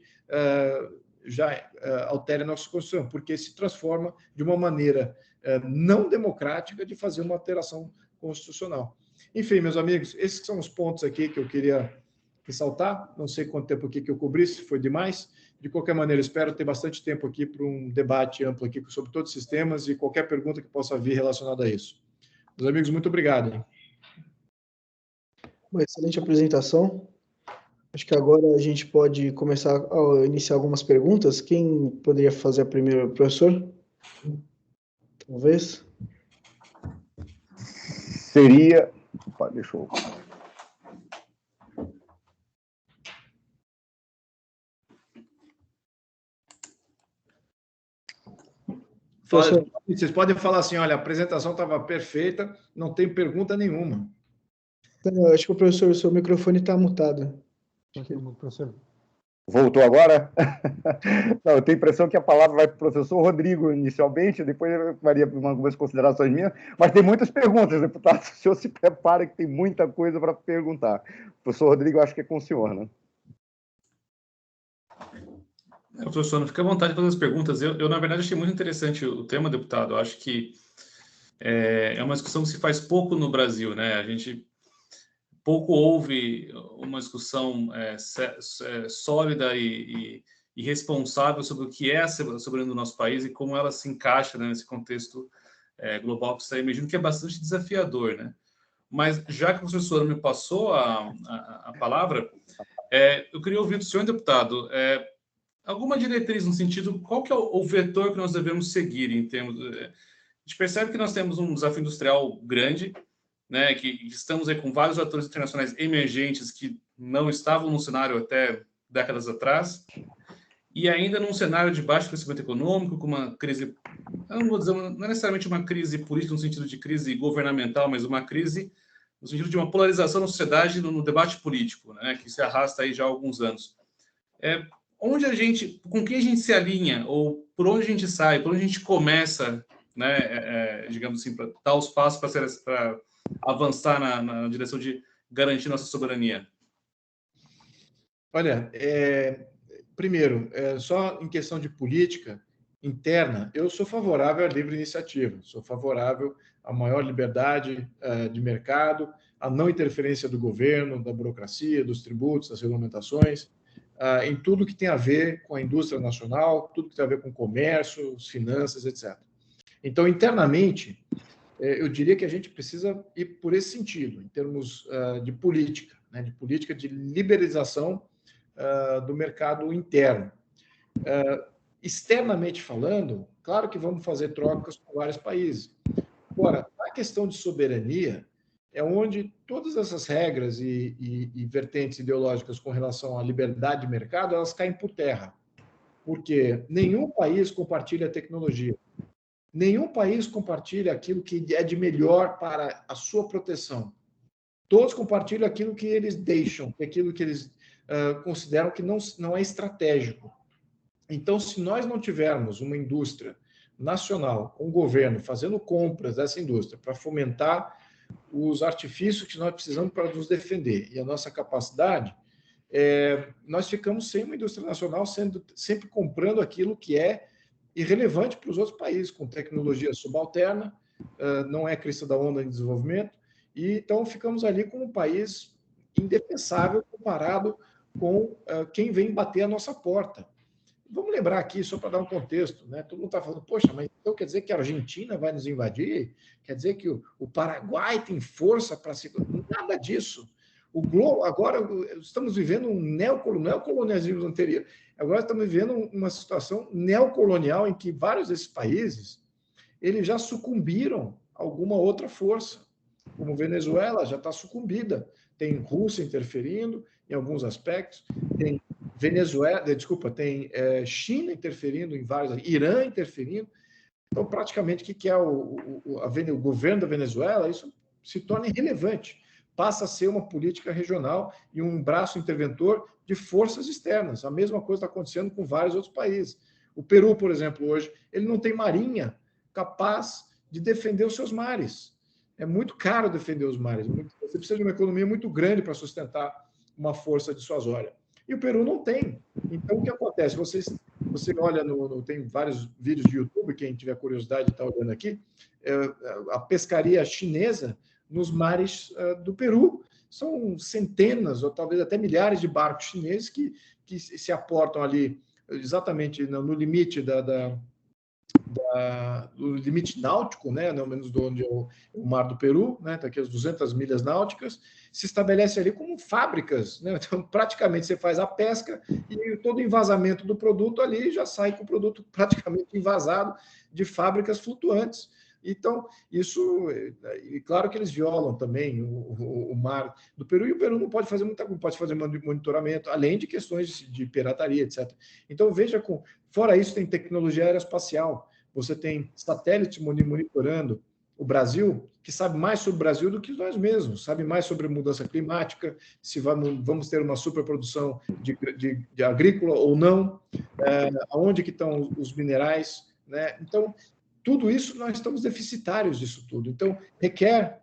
já altere a nossa Constituição, porque se transforma de uma maneira não democrática de fazer uma alteração constitucional. Enfim, meus amigos, esses são os pontos aqui que eu queria ressaltar. Não sei quanto tempo aqui que eu cobri, se foi demais. De qualquer maneira, espero ter bastante tempo aqui para um debate amplo aqui sobre todos os sistemas e qualquer pergunta que possa vir relacionada a isso. Meus amigos, muito obrigado. Uma excelente apresentação. Acho que agora a gente pode começar a iniciar algumas perguntas. Quem poderia fazer a primeira, professor? Talvez. Seria... Opa, deixa eu... Vocês podem falar assim, olha, a apresentação estava perfeita, não tem pergunta nenhuma. Eu acho que o professor, o seu microfone está mutado. Professor. Voltou agora? Não, eu tenho a impressão que a palavra vai para o professor Rodrigo inicialmente, depois eu faria algumas considerações minhas, mas tem muitas perguntas, deputado. O senhor se prepara que tem muita coisa para perguntar. Professor Rodrigo, acho que é com o senhor, né? Professor, não fica à vontade de fazer as perguntas. Eu, na verdade, achei muito interessante o tema, deputado. Eu acho que é uma discussão que se faz pouco no Brasil, né? A gente pouco houve uma discussão sólida e responsável sobre o que é a soberania do nosso país e como ela se encaixa, né, nesse contexto global que está emergindo, que é bastante desafiador, né? Mas já que o professor me passou a palavra, eu queria ouvir do senhor, deputado, alguma diretriz no sentido, qual que é o vetor que nós devemos seguir em termos... A gente percebe que nós temos um desafio industrial grande, né, que estamos aí com vários atores internacionais emergentes que não estavam no cenário até décadas atrás, e ainda num cenário de baixo crescimento econômico, com uma crise, eu não vou dizer, não é necessariamente uma crise política no sentido de crise governamental, mas uma crise no sentido de uma polarização na sociedade, no debate político, né, que se arrasta aí já há alguns anos. Onde a gente, com quem a gente se alinha, ou por onde a gente sai, por onde a gente começa, né, digamos assim, para dar os passos para avançar na direção de garantir nossa soberania? Olha, primeiro, só em questão de política interna, eu sou favorável à livre iniciativa, sou favorável à maior liberdade de mercado, à não interferência do governo, da burocracia, dos tributos, das regulamentações, em tudo que tem a ver com a indústria nacional, tudo que tem a ver com comércio, finanças, etc. Então, internamente, eu diria que a gente precisa ir por esse sentido, em termos de política, né, de política de liberalização do mercado interno. Externamente falando, claro que vamos fazer trocas com vários países. Agora, a questão de soberania é onde todas essas regras e vertentes ideológicas com relação à liberdade de mercado, elas caem por terra, porque nenhum país compartilha tecnologia. Nenhum país compartilha aquilo que é de melhor para a sua proteção. Todos compartilham aquilo que eles deixam, aquilo que eles consideram que não é estratégico. Então, se nós não tivermos uma indústria nacional, um governo fazendo compras dessa indústria para fomentar os artifícios que nós precisamos para nos defender e a nossa capacidade, nós ficamos sem uma indústria nacional sempre comprando aquilo que é irrelevante para os outros países, com tecnologia subalterna, não é crista da onda em desenvolvimento, e então ficamos ali com um país indefensável comparado com quem vem bater a nossa porta. Vamos lembrar aqui, só para dar um contexto, né? Todo mundo está falando, poxa, mas então quer dizer que a Argentina vai nos invadir? Quer dizer que o Paraguai tem força para se... Nada disso. O globo, agora estamos vivendo um neocolonialismo anterior. Agora estamos vivendo uma situação neocolonial em que vários desses países eles já sucumbiram a alguma outra força. Como Venezuela já está sucumbida. Tem Rússia interferindo em alguns aspectos, tem tem China interferindo em vários, Irã interferindo. Então, praticamente, o que é o governo da Venezuela? Isso se torna irrelevante. Passa a ser uma política regional e um braço interventor de forças externas. A mesma coisa está acontecendo com vários outros países. O Peru, por exemplo, hoje, ele não tem marinha capaz de defender os seus mares. É muito caro defender os mares. Você precisa de uma economia muito grande para sustentar uma força dissuasória. E o Peru não tem. Então, o que acontece? Você olha, tem vários vídeos de YouTube, quem tiver curiosidade está olhando aqui, a pescaria chinesa nos mares do Peru. São centenas, ou talvez até milhares de barcos chineses que se aportam ali exatamente no limite do limite náutico, né, não menos de onde é o mar do Peru, né, tá aqui as 200 milhas náuticas, se estabelece ali como fábricas, né? Então, praticamente você faz a pesca e todo o envasamento do produto ali já sai com o produto praticamente envasado de fábricas flutuantes. Então, isso, e claro que eles violam também o mar do Peru, e o Peru não pode fazer monitoramento, além de questões de pirataria, etc. Então, veja, fora isso, tem tecnologia aeroespacial, você tem satélites monitorando o Brasil, que sabe mais sobre o Brasil do que nós mesmos, sabe mais sobre mudança climática, se vamos ter uma superprodução de agrícola ou não, aonde que estão os minerais, né? Então, tudo isso, nós estamos deficitários disso tudo. Então, requer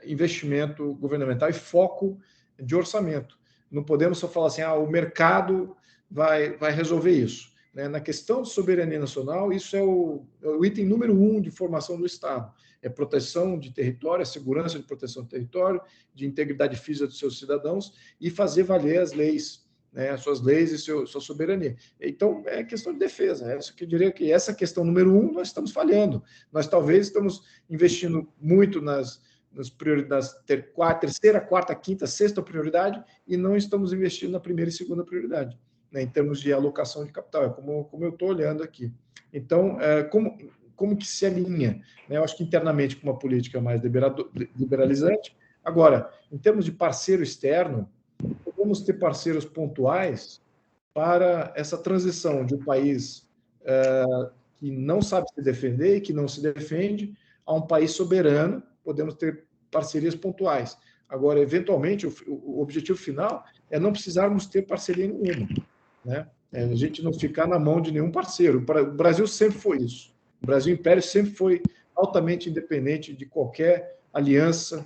investimento governamental e foco de orçamento. Não podemos só falar assim, o mercado vai resolver isso. Né? Na questão de soberania nacional, isso é o item número 1 de formação do Estado. É proteção de território, segurança de proteção do território, de integridade física dos seus cidadãos e fazer valer as leis, né? As suas leis e sua soberania. Então, é questão de defesa. Eu diria que essa questão número 1 nós estamos falhando. Nós talvez estamos investindo muito nas prioridades, terceira, quarta, quinta, sexta prioridade e não estamos investindo na primeira e segunda prioridade, né, em termos de alocação de capital, como eu estou olhando aqui. Então, como que se alinha? Né? Eu acho que internamente com uma política mais liberalizante. Agora, em termos de parceiro externo, podemos ter parceiros pontuais para essa transição de um país que não sabe se defender e que não se defende a um país soberano. Podemos ter parcerias pontuais. Agora, eventualmente, o objetivo final é não precisarmos ter parceria nenhuma, né? A gente não ficar na mão de nenhum parceiro. O Brasil sempre foi isso. O Brasil Império sempre foi altamente independente de qualquer aliança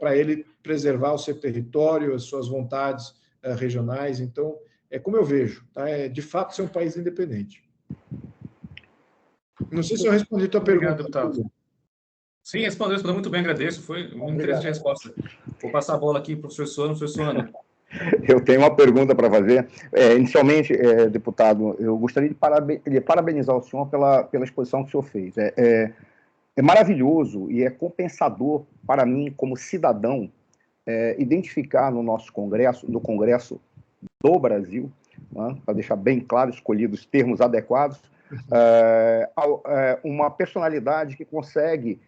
para ele preservar o seu território, as suas vontades regionais. Então, é como eu vejo, tá? De fato, ser um país independente. Não sei se eu respondi a tua pergunta. Deputado. Sim, respondeu muito bem, agradeço. Foi um interessante resposta. Vou passar a bola aqui para o professor Ana. Eu tenho uma pergunta para fazer. Inicialmente, deputado, eu gostaria de parabenizar o senhor pela exposição que o senhor fez. É maravilhoso e é compensador para mim, como cidadão, identificar no nosso Congresso, no Congresso do Brasil, né, para deixar bem claro, escolhido os termos adequados, uma personalidade que consegue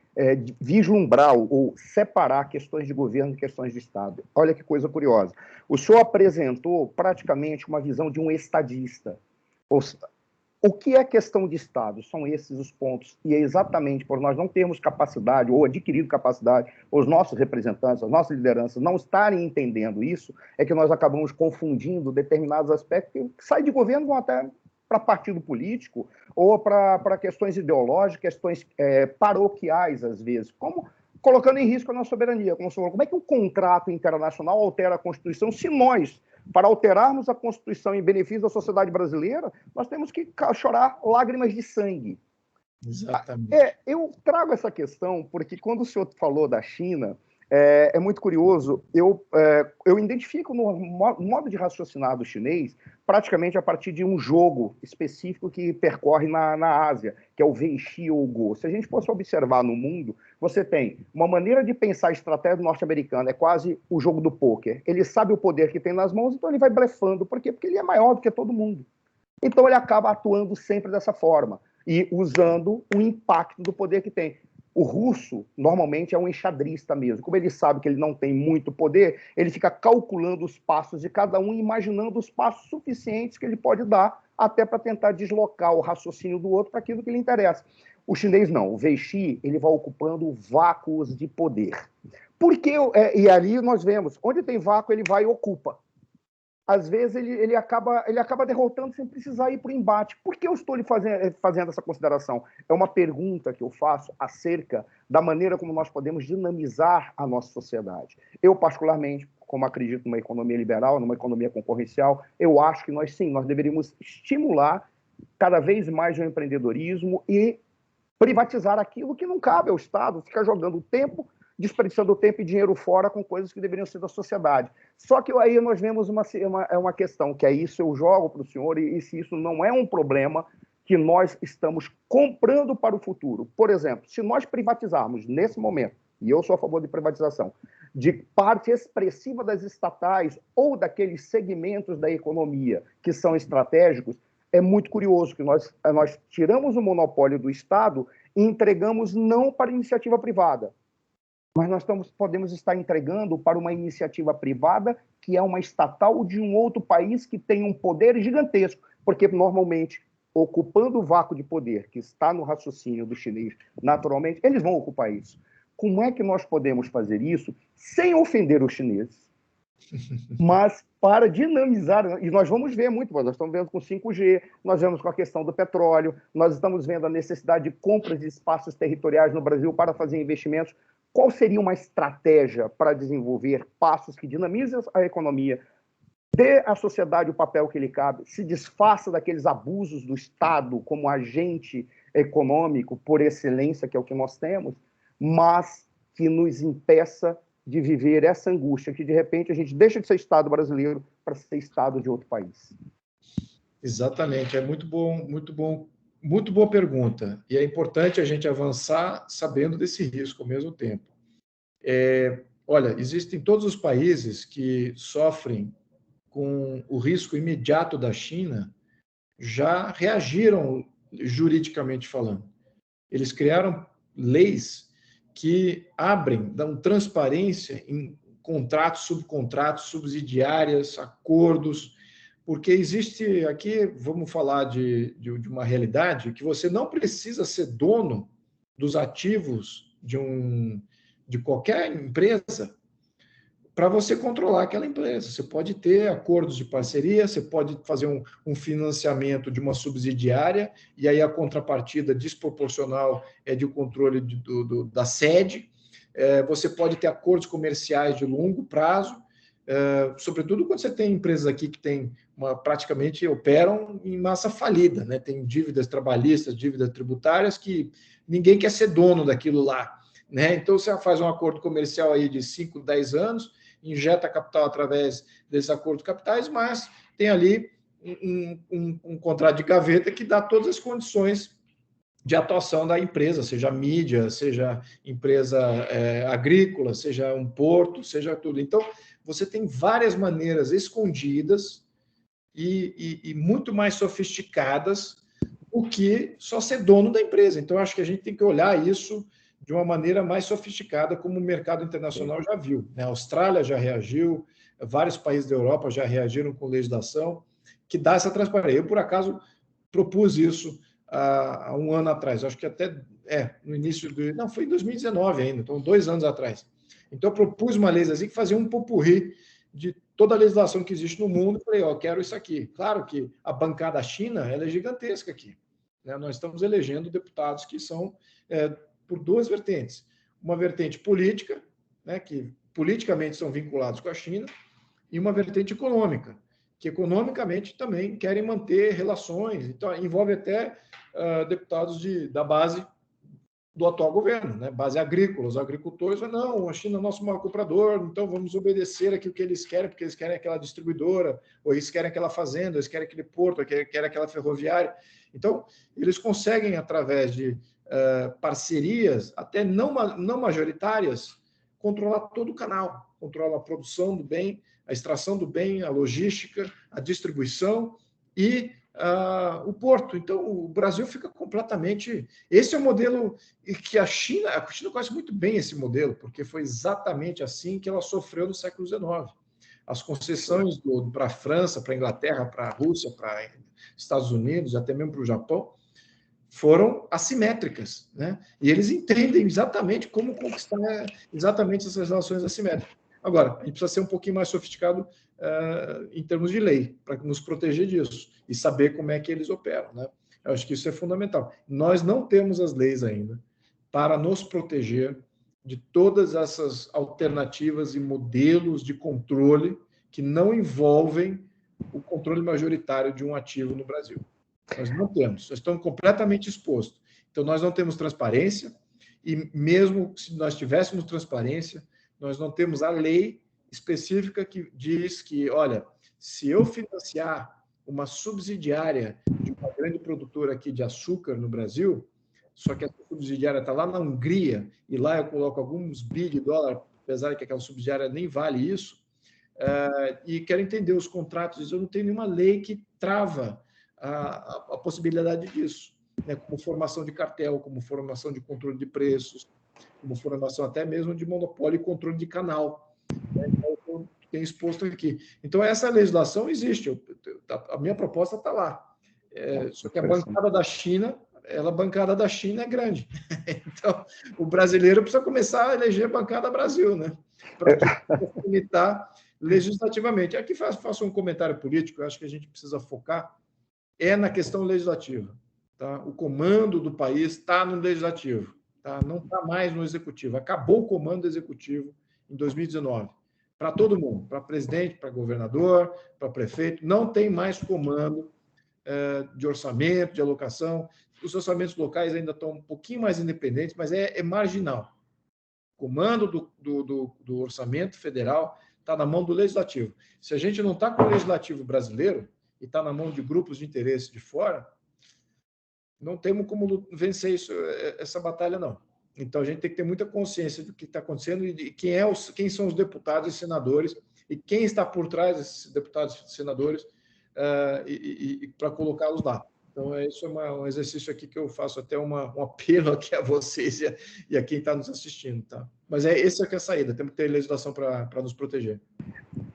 vislumbrar ou separar questões de governo de questões de Estado. Olha que coisa curiosa. O senhor apresentou praticamente uma visão de um estadista. O que é questão de Estado? São esses os pontos. E é exatamente por nós não termos capacidade, ou adquirido capacidade, os nossos representantes, as nossas lideranças não estarem entendendo isso, é que nós acabamos confundindo determinados aspectos que saem de governo, vão até para partido político ou para questões ideológicas, questões paroquiais, às vezes, como colocando em risco a nossa soberania. Como é que um contrato internacional altera a Constituição se nós, para alterarmos a Constituição em benefício da sociedade brasileira, nós temos que chorar lágrimas de sangue? Exatamente. Eu trago essa questão porque quando o senhor falou da China, é muito curioso, eu identifico no modo de raciocinar do chinês praticamente a partir de um jogo específico que percorre na Ásia, que é o Weiqi ou o Go. Se a gente fosse observar no mundo, você tem uma maneira de pensar a estratégia do norte-americano, é quase o jogo do pôquer. Ele sabe o poder que tem nas mãos, então ele vai blefando. Por quê? Porque ele é maior do que todo mundo. Então ele acaba atuando sempre dessa forma e usando o impacto do poder que tem. O russo, normalmente, é um enxadrista mesmo. Como ele sabe que ele não tem muito poder, ele fica calculando os passos de cada um, imaginando os passos suficientes que ele pode dar até para tentar deslocar o raciocínio do outro para aquilo que lhe interessa. O chinês não. O Weiqi, ele vai ocupando vácuos de poder. E ali nós vemos, onde tem vácuo, ele vai e ocupa. Às vezes ele acaba derrotando sem precisar ir para o embate. Por que eu estou lhe fazendo essa consideração? É uma pergunta que eu faço acerca da maneira como nós podemos dinamizar a nossa sociedade. Eu, particularmente, como acredito numa economia liberal, numa economia concorrencial, eu acho que nós deveríamos estimular cada vez mais o empreendedorismo e privatizar aquilo que não cabe ao Estado, ficar jogando tempo, desperdiçando tempo e dinheiro fora com coisas que deveriam ser da sociedade. Só que aí nós vemos uma questão, que é isso eu jogo para o senhor, e se isso não é um problema que nós estamos comprando para o futuro. Por exemplo, se nós privatizarmos nesse momento, e eu sou a favor de privatização, de parte expressiva das estatais ou daqueles segmentos da economia que são estratégicos, é muito curioso que nós tiramos o monopólio do Estado e entregamos não para a iniciativa privada, mas nós podemos estar entregando para uma iniciativa privada que é uma estatal de um outro país que tem um poder gigantesco, porque normalmente ocupando o vácuo de poder que está no raciocínio do chinês, naturalmente, eles vão ocupar isso. Como é que nós podemos fazer isso sem ofender os chineses, mas para dinamizar, e nós vamos ver muito, nós estamos vendo com 5G, nós vemos com a questão do petróleo, nós estamos vendo a necessidade de compras de espaços territoriais no Brasil para fazer investimentos. Qual seria uma estratégia para desenvolver passos que dinamizem a economia, dê à sociedade o papel que lhe cabe, se desfaça daqueles abusos do Estado como agente econômico por excelência, que é o que nós temos, mas que nos impeça de viver essa angústia, que de repente a gente deixa de ser Estado brasileiro para ser Estado de outro país? Exatamente, é muito bom, muito boa pergunta. E é importante a gente avançar sabendo desse risco ao mesmo tempo. Olha, existem todos os países que sofrem com o risco imediato da China, já reagiram juridicamente falando. Eles criaram leis que dão transparência em contratos, subcontratos, subsidiárias, acordos, porque existe aqui, vamos falar de uma realidade, que você não precisa ser dono dos ativos de qualquer empresa para você controlar aquela empresa. Você pode ter acordos de parceria, você pode fazer um financiamento de uma subsidiária, e aí a contrapartida desproporcional é de controle da sede. Você pode ter acordos comerciais de longo prazo, sobretudo quando você tem empresas aqui que praticamente operam em massa falida, né? Tem dívidas trabalhistas, dívidas tributárias, que ninguém quer ser dono daquilo lá, né? Então você faz um acordo comercial aí de 5, 10 anos, injeta capital através desses acordos capitais, mas tem ali um contrato de gaveta que dá todas as condições de atuação da empresa, seja mídia, seja empresa agrícola, seja um porto, seja tudo. Então, você tem várias maneiras escondidas e muito mais sofisticadas do que só ser dono da empresa. Então, acho que a gente tem que olhar isso de uma maneira mais sofisticada, como o mercado internacional já viu, né? A Austrália já reagiu, vários países da Europa já reagiram com legislação que dá essa transparência. Eu, por acaso, propus isso há um ano atrás, acho que até no início não, foi em 2019 ainda, então 2 anos atrás. Então, eu propus uma lei assim que fazia um popurrí de toda a legislação que existe no mundo, e falei, quero isso aqui. Claro que a bancada China ela é gigantesca aqui, né? Nós estamos elegendo deputados que são por 2 vertentes. Uma vertente política, né, que politicamente são vinculados com a China, e uma vertente econômica, que economicamente também querem manter relações. Então, envolve até deputados da base do atual governo, né? Base agrícola. Os agricultores falam, não, a China é nosso maior comprador, então vamos obedecer aqui o que eles querem, porque eles querem aquela distribuidora, ou eles querem aquela fazenda, eles querem aquele porto, ou querem aquela ferroviária. Então, eles conseguem, através de parcerias, até não majoritárias, controlar todo o canal, controla a produção do bem, a extração do bem, a logística, a distribuição e o porto. Então, o Brasil fica completamente... Esse é o modelo que a China conhece muito bem esse modelo, porque foi exatamente assim que ela sofreu no século XIX. As concessões para a França, para a Inglaterra, para a Rússia, para Estados Unidos, até mesmo para o Japão, foram assimétricas, né? E eles entendem exatamente como conquistar exatamente essas relações assimétricas. Agora, a gente precisa ser um pouquinho mais sofisticado em termos de lei, para nos proteger disso e saber como é que eles operam, né? Eu acho que isso é fundamental. Nós não temos as leis ainda para nos proteger de todas essas alternativas e modelos de controle que não envolvem o controle majoritário de um ativo no Brasil. Nós não temos, nós estamos completamente expostos. Então, nós não temos transparência, e mesmo se nós tivéssemos transparência, nós não temos a lei específica que diz que, olha, se eu financiar uma subsidiária de uma grande produtora aqui de açúcar no Brasil, só que a subsidiária está lá na Hungria, e lá eu coloco alguns bi de dólar, apesar de que aquela subsidiária nem vale isso, e quero entender os contratos, eu não tenho nenhuma lei que trava a possibilidade disso, né? Como formação de cartel, como formação de controle de preços, como formação até mesmo de monopólio e controle de canal, né? Então, eu tenho exposto aqui. Então, essa legislação existe, a minha proposta está lá. Só que a bancada da China, a bancada da China é grande. Então, o brasileiro precisa começar a eleger bancada Brasil, né? Para limitar legislativamente. Aqui faço um comentário político, eu acho que a gente precisa focar na questão legislativa. Tá? O comando do país está no legislativo, tá? Não está mais no executivo. Acabou o comando executivo em 2019. Para todo mundo, para presidente, para governador, para prefeito, não tem mais comando de orçamento, de alocação. Os orçamentos locais ainda estão um pouquinho mais independentes, mas é marginal. O comando do orçamento federal está na mão do legislativo. Se a gente não está com o legislativo brasileiro e está na mão de grupos de interesse de fora, não temos como vencer essa batalha, não. Então, a gente tem que ter muita consciência do que está acontecendo e de quem são os deputados e senadores e quem está por trás desses deputados e senadores para colocá-los lá. Então, isso é um exercício aqui que eu faço até um apelo aqui a vocês e a quem está nos assistindo. Tá? Mas essa que é a saída, temos que ter legislação para nos proteger.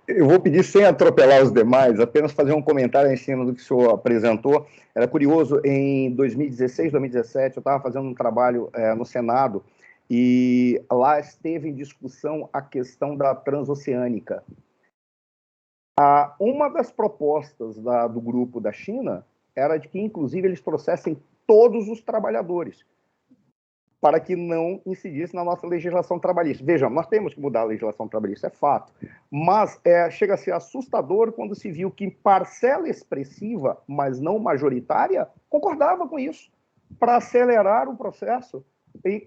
Eu vou pedir, sem atropelar os demais, apenas fazer um comentário em cima do que o senhor apresentou. Era curioso, em 2016, 2017, eu estava fazendo um trabalho no Senado e lá esteve em discussão a questão da transoceânica. Uma das propostas do grupo da China era de que, inclusive, eles trouxessem todos os trabalhadores para que não incidisse na nossa legislação trabalhista. Vejam, nós temos que mudar a legislação trabalhista, é fato, mas chega a ser assustador quando se viu que parcela expressiva, mas não majoritária, concordava com isso, para acelerar o processo, e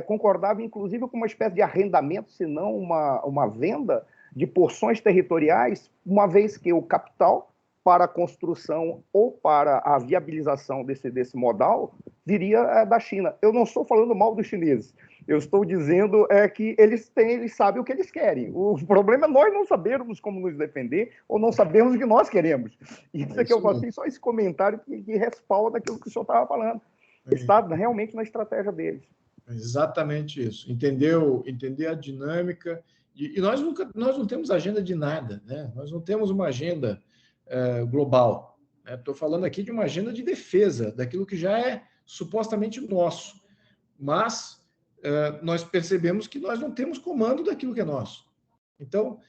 concordava, inclusive, com uma espécie de arrendamento, se não uma venda de porções territoriais, uma vez que o capital para a construção ou para a viabilização desse modal viria da China. Eu não estou falando mal dos chineses, eu estou dizendo que eles sabem o que eles querem. O problema é nós não sabermos como nos defender ou não sabermos o que nós queremos. Isso é que eu faço só esse comentário que respalda aquilo que o senhor estava falando. Está realmente na estratégia deles. Exatamente isso. Entender a dinâmica. E nós não temos agenda de nada, né? Nós não temos uma agenda global. Estou falando aqui de uma agenda de defesa, daquilo que já é supostamente nosso. Mas nós percebemos que nós não temos comando daquilo que é nosso. Então,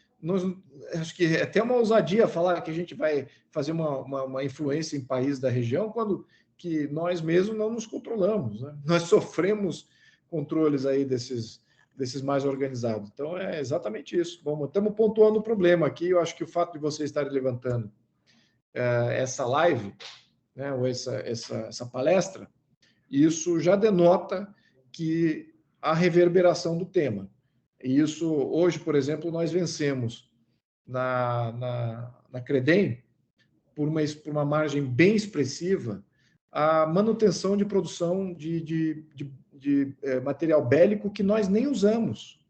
acho que é até uma ousadia falar que a gente vai fazer uma influência em países da região quando que nós mesmos não nos controlamos, né? Nós sofremos controles aí desses mais organizados. Então, é exatamente isso. Bom, estamos pontuando o problema aqui. Eu acho que o fato de vocês estarem levantando essa live, né, ou essa palestra, isso já denota que há reverberação do tema. E isso, hoje, por exemplo, nós vencemos na Credem, por uma margem bem expressiva, a manutenção de produção de material bélico que nós nem usamos.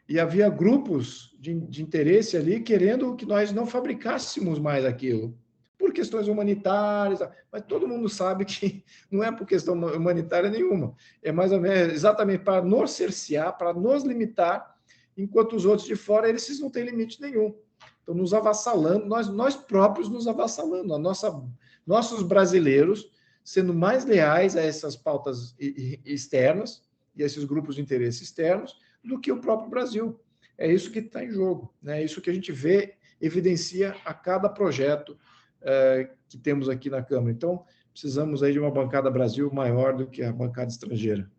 E havia grupos de interesse ali querendo que nós não fabricássemos mais aquilo, por questões humanitárias, mas todo mundo sabe que não é por questão humanitária nenhuma, é mais ou menos exatamente para nos cercear, para nos limitar, enquanto os outros de fora, eles não têm limite nenhum. Então, nos avassalando, nós próprios nos avassalando, nossos brasileiros sendo mais leais a essas pautas externas e a esses grupos de interesse externos do que o próprio Brasil. É isso que está em jogo, né? É isso que a gente vê, evidencia a cada projeto que temos aqui na Câmara. Então, precisamos aí de uma bancada Brasil maior do que a bancada estrangeira.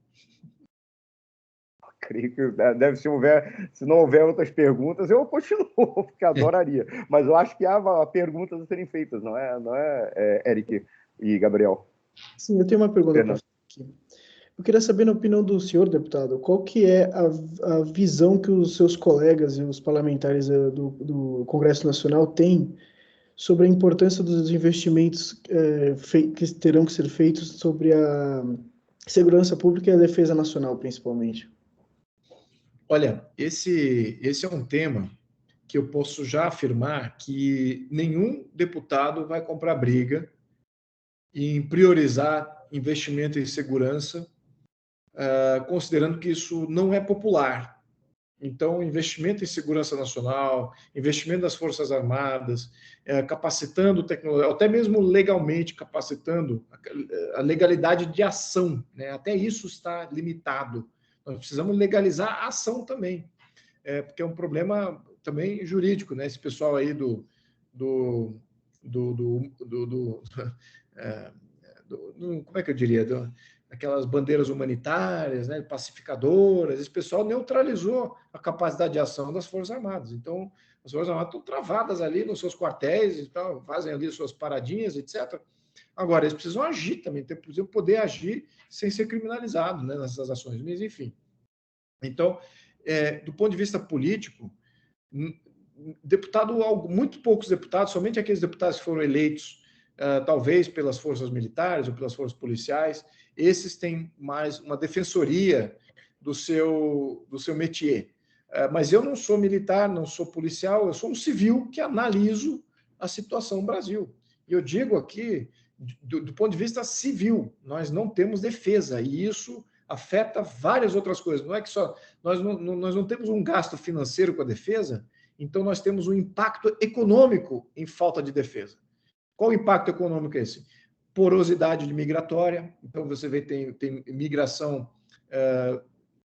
Creio que deve, se não houver outras perguntas, eu continuo, porque adoraria. Mas eu acho que há perguntas a serem feitas, não é, Eric e Gabriel? Sim, eu tenho uma pergunta para fazer aqui. Eu queria saber, na opinião do senhor, deputado, qual que é a visão que os seus colegas e os parlamentares do Congresso Nacional têm sobre a importância dos investimentos que terão que ser feitos sobre a segurança pública e a defesa nacional, principalmente? Olha, esse é um tema que eu posso já afirmar que nenhum deputado vai comprar briga em priorizar investimento em segurança, considerando que isso não é popular. Então, investimento em segurança nacional, investimento nas Forças Armadas, capacitando tecnologia, até mesmo legalmente capacitando a legalidade de ação, né? Até isso está limitado. Nós precisamos legalizar a ação também, porque é um problema também jurídico, né? Esse pessoal aí como é que eu diria? Aquelas bandeiras humanitárias, né, pacificadoras, esse pessoal neutralizou a capacidade de ação das Forças Armadas. Então, as Forças Armadas estão travadas ali nos seus quartéis e tal, fazem ali suas paradinhas, etc. Agora, eles precisam agir também, precisam poder agir sem ser criminalizados, né, nessas ações. Mas, enfim. Então, do ponto de vista político, muito poucos deputados, somente aqueles deputados que foram eleitos, talvez pelas forças militares ou pelas forças policiais, esses têm mais uma defensoria do seu métier. Mas eu não sou militar, não sou policial, eu sou um civil que analiso a situação no Brasil. E eu digo aqui, do ponto de vista civil, nós não temos defesa, e isso afeta várias outras coisas. Não é que só nós não temos um gasto financeiro com a defesa, então nós temos um impacto econômico em falta de defesa. Qual o impacto econômico é esse? Porosidade migratória, então você vê tem migração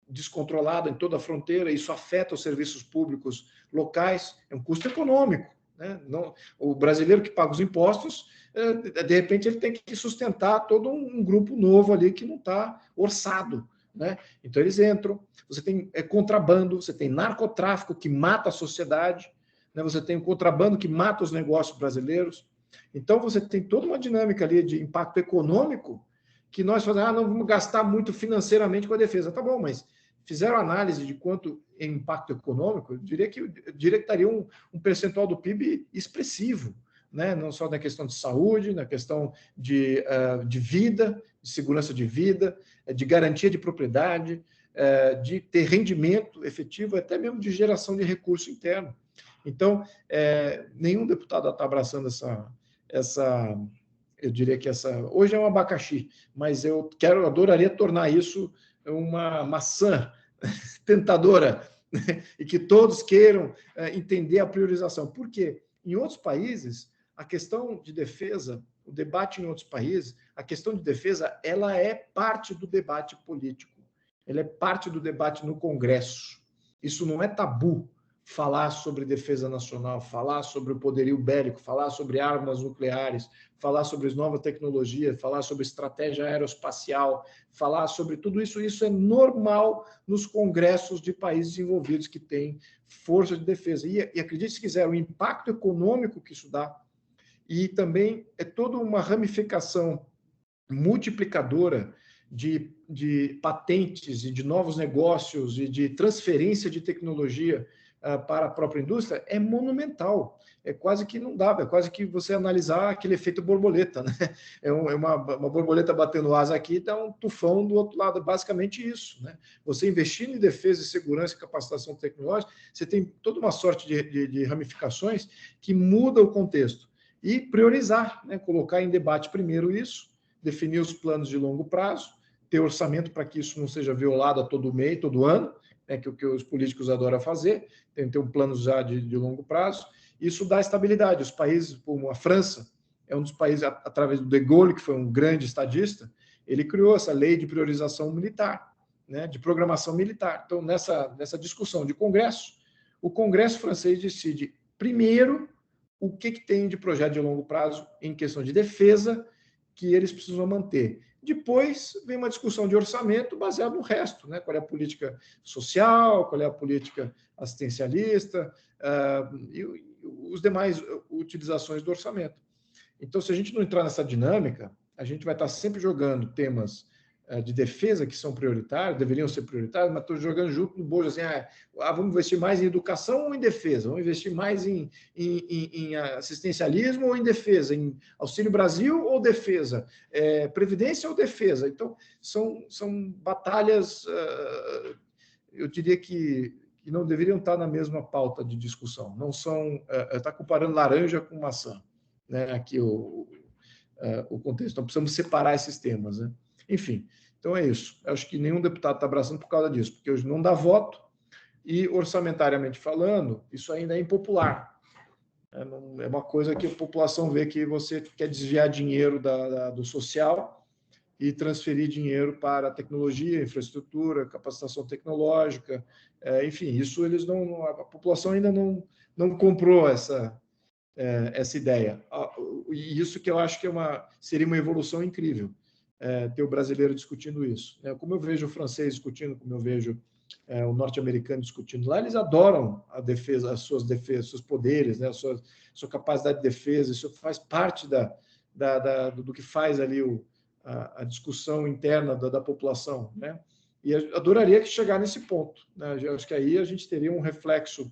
descontrolada em toda a fronteira, isso afeta os serviços públicos locais, é um custo econômico, né? Não, o brasileiro que paga os impostos, de repente ele tem que sustentar todo um grupo novo ali que não está orçado, né? Então eles entram, você tem contrabando, você tem narcotráfico que mata a sociedade, né? Você tem o contrabando que mata os negócios brasileiros. Então, você tem toda uma dinâmica ali de impacto econômico que nós falamos, não vamos gastar muito financeiramente com a defesa. Tá bom, mas fizeram análise de quanto é impacto econômico, eu diria que estaria um percentual do PIB expressivo, né? Não só na questão de saúde, na questão de vida, de segurança de vida, de garantia de propriedade, de ter rendimento efetivo, até mesmo de geração de recurso interno. Então, nenhum deputado está abraçando eu diria que hoje é um abacaxi, mas eu adoraria tornar isso uma maçã tentadora, né? E que todos queiram entender a priorização. Por quê? Em outros países, a questão de defesa, o debate em outros países, a questão de defesa, ela é parte do debate político, ela é parte do debate no Congresso. Isso não é tabu. Falar sobre defesa nacional, falar sobre o poderio bélico, falar sobre armas nucleares, falar sobre as novas tecnologias, falar sobre estratégia aeroespacial, falar sobre tudo isso. Isso é normal nos congressos de países desenvolvidos que têm força de defesa. E acredite se quiser, o impacto econômico que isso dá, e também é toda uma ramificação multiplicadora de patentes e de novos negócios e de transferência de tecnologia para a própria indústria, é monumental. É quase que não dá, é quase que você analisar aquele efeito borboleta, né? É uma borboleta batendo asa aqui, dá um tufão do outro lado, é basicamente isso, né? Você investindo em defesa, segurança e capacitação tecnológica, você tem toda uma sorte de ramificações que muda o contexto. E priorizar, né? Colocar em debate primeiro isso, definir os planos de longo prazo, ter orçamento para que isso não seja violado a todo mês, todo ano, que o que os políticos adoram fazer, tem que ter um plano já de longo prazo. Isso dá estabilidade. Os países, como a França, é um dos países, através do De Gaulle, que foi um grande estadista, ele criou essa lei de priorização militar, né, de programação militar. Então, nessa discussão de Congresso, o Congresso francês decide, primeiro, o que tem de projeto de longo prazo em questão de defesa que eles precisam manter. Depois vem uma discussão de orçamento baseado no resto, né? Qual é a política social, qual é a política assistencialista e os demais utilizações do orçamento. Então, se a gente não entrar nessa dinâmica, a gente vai estar sempre jogando temas de defesa que são prioritários, deveriam ser prioritários, mas estou jogando junto no bolso assim, vamos investir mais em educação ou em defesa? Vamos investir mais em assistencialismo ou em defesa? Em Auxílio Brasil ou defesa? Previdência ou defesa? Então, são batalhas, eu diria que não deveriam estar na mesma pauta de discussão. Não são, está comparando laranja com maçã, né? Aqui o contexto. Então, precisamos separar esses temas, né? Enfim, então é isso. Eu acho que nenhum deputado está abraçando por causa disso, porque hoje não dá voto, e, orçamentariamente falando, isso ainda é impopular. É uma coisa que a população vê que você quer desviar dinheiro do social e transferir dinheiro para tecnologia, infraestrutura, capacitação tecnológica, enfim, isso a população ainda não comprou essa ideia. E isso que eu acho que seria uma evolução incrível, ter o brasileiro discutindo isso. Como eu vejo o francês discutindo, como eu vejo o norte-americano discutindo lá, eles adoram a defesa, as suas defesas, seus poderes, né, a sua capacidade de defesa, isso faz parte do que faz ali a discussão interna da população, né? E eu adoraria que chegar nesse ponto, né? Eu acho que aí a gente teria um reflexo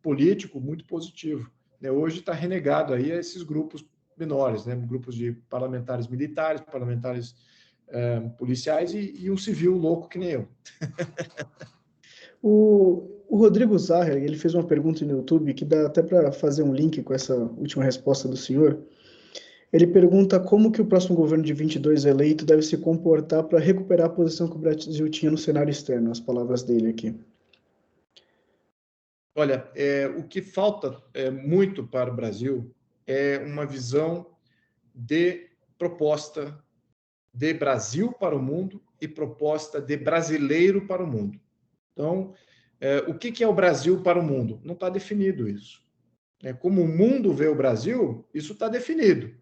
político muito positivo, né? Hoje está renegado aí a esses grupos menores, né? Grupos de parlamentares militares, parlamentares policiais e um civil louco que nem eu. O Rodrigo Zahler, ele fez uma pergunta no YouTube que dá até para fazer um link com essa última resposta do senhor. Ele pergunta como que o próximo governo de 22 eleito deve se comportar para recuperar a posição que o Brasil tinha no cenário externo, as palavras dele aqui. Olha, o que falta muito para o Brasil é uma visão de proposta de Brasil para o mundo e proposta de brasileiro para o mundo. Então, o que é o Brasil para o mundo? Não está definido isso. Como o mundo vê o Brasil, isso está definido.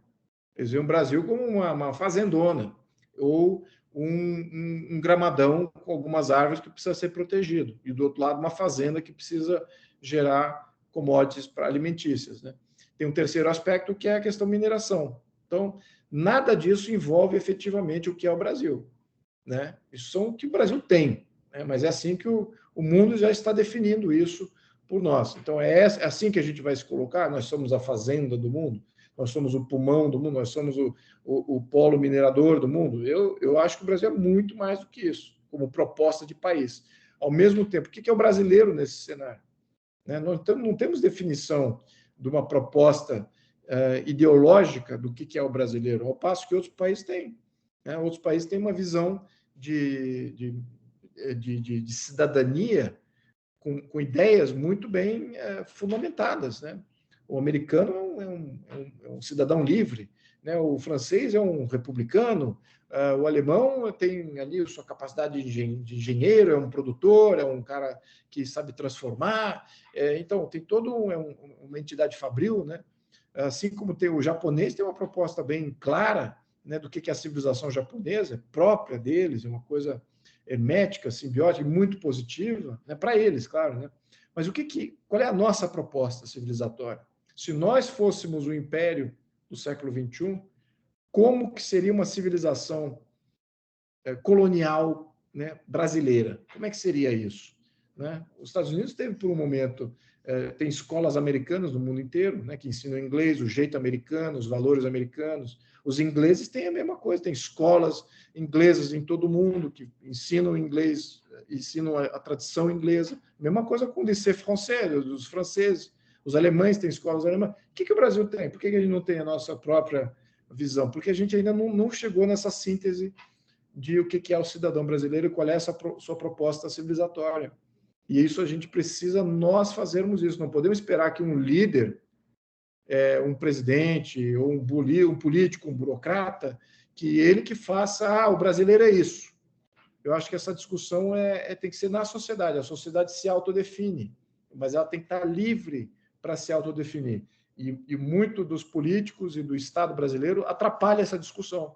Eles veem o Brasil como uma fazendona ou um gramadão com algumas árvores que precisa ser protegido. E, do outro lado, uma fazenda que precisa gerar commodities alimentícias, né? Tem um terceiro aspecto, que é a questão mineração. Então, nada disso envolve efetivamente o que é o Brasil, né? Isso são o que o Brasil tem, né? Mas é assim que o mundo já está definindo isso por nós. Então, é assim que a gente vai se colocar? Nós somos a fazenda do mundo? Nós somos o pulmão do mundo? Nós somos o polo minerador do mundo? Eu acho que o Brasil é muito mais do que isso, como proposta de país. Ao mesmo tempo, o que é o brasileiro nesse cenário? Nós não temos definição de uma proposta ideológica do que é o brasileiro, ao passo que outros países têm. Outros países têm uma visão de cidadania com ideias muito bem fundamentadas, né? O americano é um cidadão livre, né? O francês é um republicano, o alemão tem ali a sua capacidade de engenheiro, é um produtor, é um cara que sabe transformar, então tem todo uma entidade fabril, né? Assim como tem o japonês, tem uma proposta bem clara, né, do que é a civilização japonesa, própria deles, é uma coisa hermética, simbiótica, muito positiva, né, para eles, claro, né? Mas qual é a nossa proposta civilizatória? Se nós fôssemos o império do século XXI, como que seria uma civilização colonial, né, brasileira? Como é que seria isso? Né? Os Estados Unidos teve, por um momento, tem escolas americanas no mundo inteiro, né, que ensinam inglês, o jeito americano, os valores americanos. Os ingleses têm a mesma coisa, tem escolas inglesas em todo o mundo que ensinam inglês, ensinam a tradição inglesa. Mesma coisa com o lycée français, dos franceses. Os alemães têm escolas alemãs. O que o Brasil tem? Por que a gente não tem a nossa própria visão? Porque a gente ainda não chegou nessa síntese de o que é o cidadão brasileiro e qual é a sua proposta civilizatória. E isso a gente precisa nós fazermos isso. Não podemos esperar que um líder, um presidente, ou um político, um burocrata, que ele que faça, o brasileiro é isso. Eu acho que essa discussão tem que ser na sociedade. A sociedade se autodefine, mas ela tem que estar livre para se autodefinir. E muito dos políticos e do Estado brasileiro atrapalha essa discussão.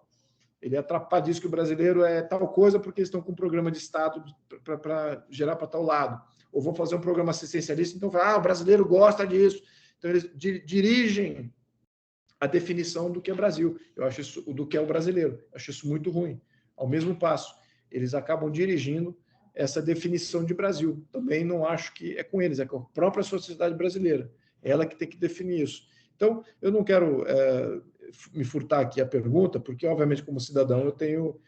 Ele atrapalha, diz que o brasileiro é tal coisa porque eles estão com um programa de Estado para gerar para tal lado. Ou vão fazer um programa assistencialista, então falam, o brasileiro gosta disso. Então, eles dirigem a definição do que é Brasil. Eu acho isso, do que é o brasileiro. Eu acho isso muito ruim. Ao mesmo passo, eles acabam dirigindo essa definição de Brasil. Também não acho que é com eles, é com a própria sociedade brasileira. Ela que tem que definir isso. Então, eu não quero me furtar aqui a pergunta, porque, obviamente, como cidadão, eu tenho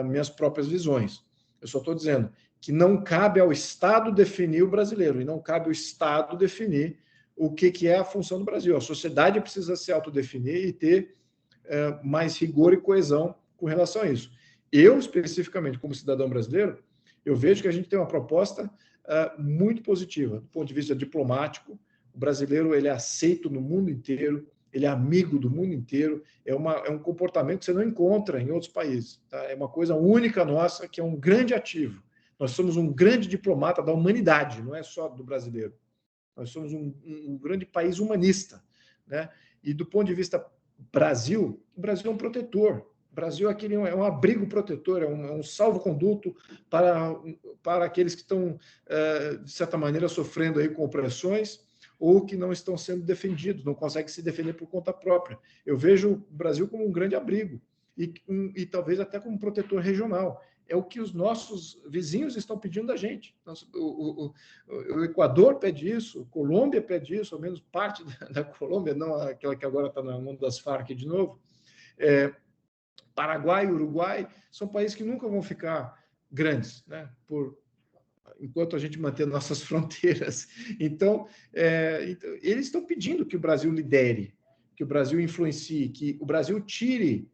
minhas próprias visões. Eu só estou dizendo que não cabe ao Estado definir o brasileiro, e não cabe ao Estado definir o que é a função do Brasil. A sociedade precisa se autodefinir e ter mais rigor e coesão com relação a isso. Eu, especificamente, como cidadão brasileiro, eu vejo que a gente tem uma proposta muito positiva. Do ponto de vista diplomático, o brasileiro ele é aceito no mundo inteiro, ele é amigo do mundo inteiro, é um comportamento que você não encontra em outros países. Tá? É uma coisa única nossa, que é um grande ativo. Nós somos um grande diplomata da humanidade, não é só do brasileiro. Nós somos um grande país humanista, né? E do ponto de vista Brasil, o Brasil é um protetor. O Brasil é um abrigo protetor, é um salvo-conduto para aqueles que estão, de certa maneira, sofrendo aí com opressões ou que não estão sendo defendidos, não conseguem se defender por conta própria. Eu vejo o Brasil como um grande abrigo e talvez até como um protetor regional. É o que os nossos vizinhos estão pedindo da gente. O Equador pede isso, a Colômbia pede isso, ao menos parte da Colômbia, não aquela que agora está na mão das Farc de novo. Paraguai e Uruguai são países que nunca vão ficar grandes, né? Enquanto a gente manter nossas fronteiras. Então, eles estão pedindo que o Brasil lidere, que o Brasil influencie, que o Brasil tire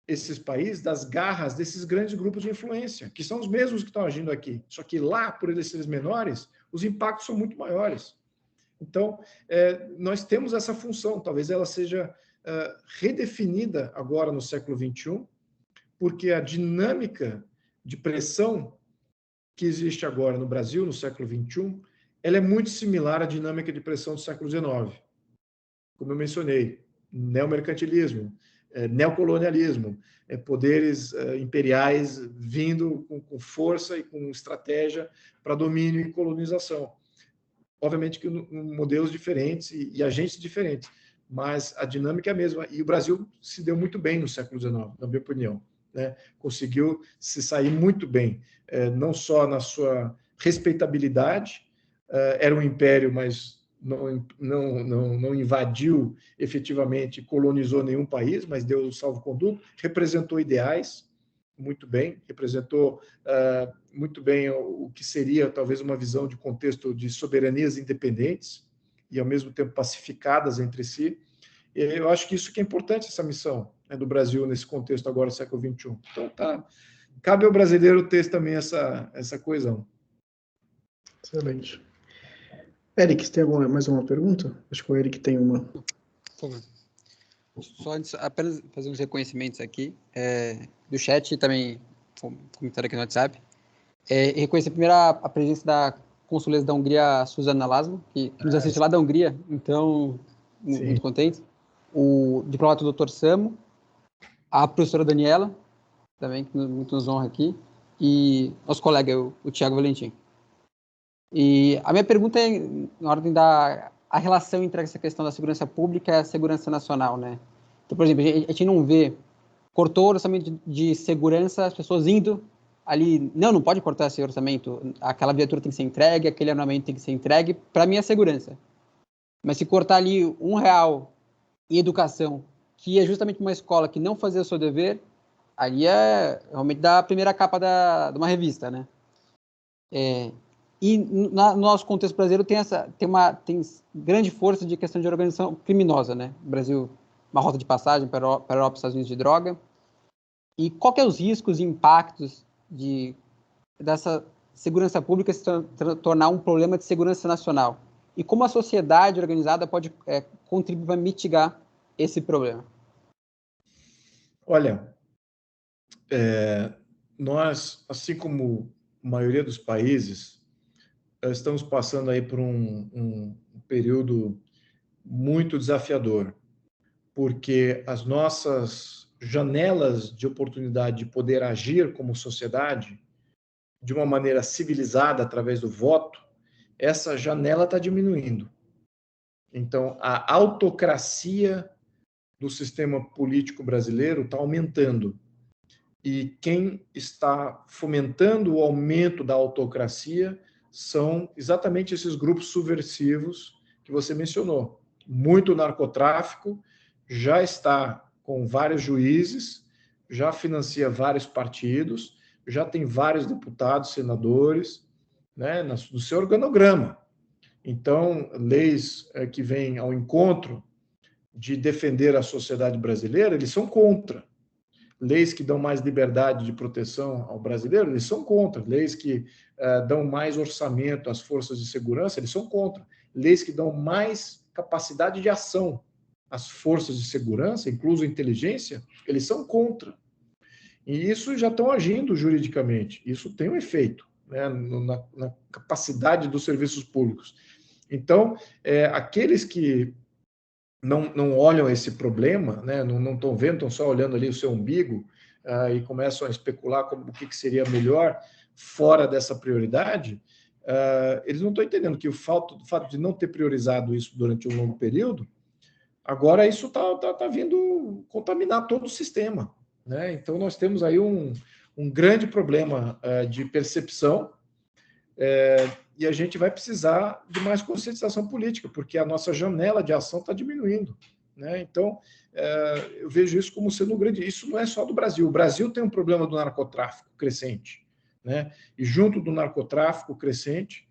esses países das garras desses grandes grupos de influência, que são os mesmos que estão agindo aqui. Só que lá, por eles serem menores, os impactos são muito maiores. Então, nós temos essa função, talvez ela seja redefinida agora no século XXI, porque a dinâmica de pressão que existe agora no Brasil, no século XXI, ela é muito similar à dinâmica de pressão do século XIX. Como eu mencionei, neomercantilismo, neocolonialismo, poderes imperiais vindo com força e com estratégia para domínio e colonização. Obviamente que modelos diferentes e agentes diferentes, mas a dinâmica é a mesma. E o Brasil se deu muito bem no século XIX, na minha opinião, né? Conseguiu se sair muito bem, não só na sua respeitabilidade, era um império, mas não invadiu efetivamente, colonizou nenhum país, mas deu o salvo-conduto, representou ideais muito bem, representou muito bem o que seria talvez uma visão de contexto de soberanias independentes e ao mesmo tempo pacificadas entre si. Eu acho que isso que é importante, essa missão, né, do Brasil nesse contexto agora, século XXI. Então, cabe ao brasileiro ter também essa coesão. Excelente. Eric, você tem mais uma pergunta? Acho que o Eric tem uma. Por favor. Só antes, apenas fazer uns reconhecimentos aqui do chat e também comentário aqui no WhatsApp. Reconhecer primeiro a presença da consuleza da Hungria, Susana Laszlo, que nos assiste lá da Hungria, então, muito contente. O diplomata Dr. Samo, a professora Daniela, também, que muito nos honra aqui, e nosso colega, o Tiago Valentim. E a minha pergunta é na ordem da relação entre essa questão da segurança pública e a segurança nacional, né? Então, por exemplo, a gente não vê, cortou o orçamento de segurança, as pessoas indo ali, não pode cortar esse orçamento, aquela viatura tem que ser entregue, aquele armamento tem que ser entregue, para mim é segurança. Mas se cortar ali R$1 em educação, que é justamente uma escola que não fazia o seu dever, ali é realmente da primeira capa de uma revista, né? E no nosso contexto brasileiro tem grande força de questão de organização criminosa, né? O Brasil, uma rota de passagem para a Europa e Estados Unidos de droga. E qual que é os riscos e impactos dessa segurança pública se tornar um problema de segurança nacional? E como a sociedade organizada pode contribuir para mitigar esse problema? Olha, nós, assim como a maioria dos países, estamos passando aí por um período muito desafiador, porque as nossas janelas de oportunidade de poder agir como sociedade de uma maneira civilizada através do voto, essa janela está diminuindo. Então, a autocracia do sistema político brasileiro está aumentando. E quem está fomentando o aumento da autocracia são exatamente esses grupos subversivos que você mencionou. Muito narcotráfico, já está com vários juízes, já financia vários partidos, já tem vários deputados, senadores, né, no seu organograma. Então, leis que vêm ao encontro de defender a sociedade brasileira, eles são contra. leis que dão mais liberdade de proteção ao brasileiro, eles são contra. Leis que dão mais orçamento às forças de segurança, eles são contra. Leis que dão mais capacidade de ação às forças de segurança, incluso a inteligência, eles são contra. E isso já estão agindo juridicamente. Isso tem um efeito, né, na capacidade dos serviços públicos. Então, aqueles que não olham esse problema, né, não estão vendo, estão só olhando ali o seu umbigo e começam a especular como o que seria melhor fora dessa prioridade, eles não estão entendendo que o fato de não ter priorizado isso durante um longo período, agora isso está vindo contaminar todo o sistema, né? Então, nós temos aí um grande problema de percepção, e a gente vai precisar de mais conscientização política, porque a nossa janela de ação está diminuindo, né? Então, eu vejo isso como sendo um grande... Isso não é só do Brasil. O Brasil tem um problema do narcotráfico crescente, né? E junto do narcotráfico crescente,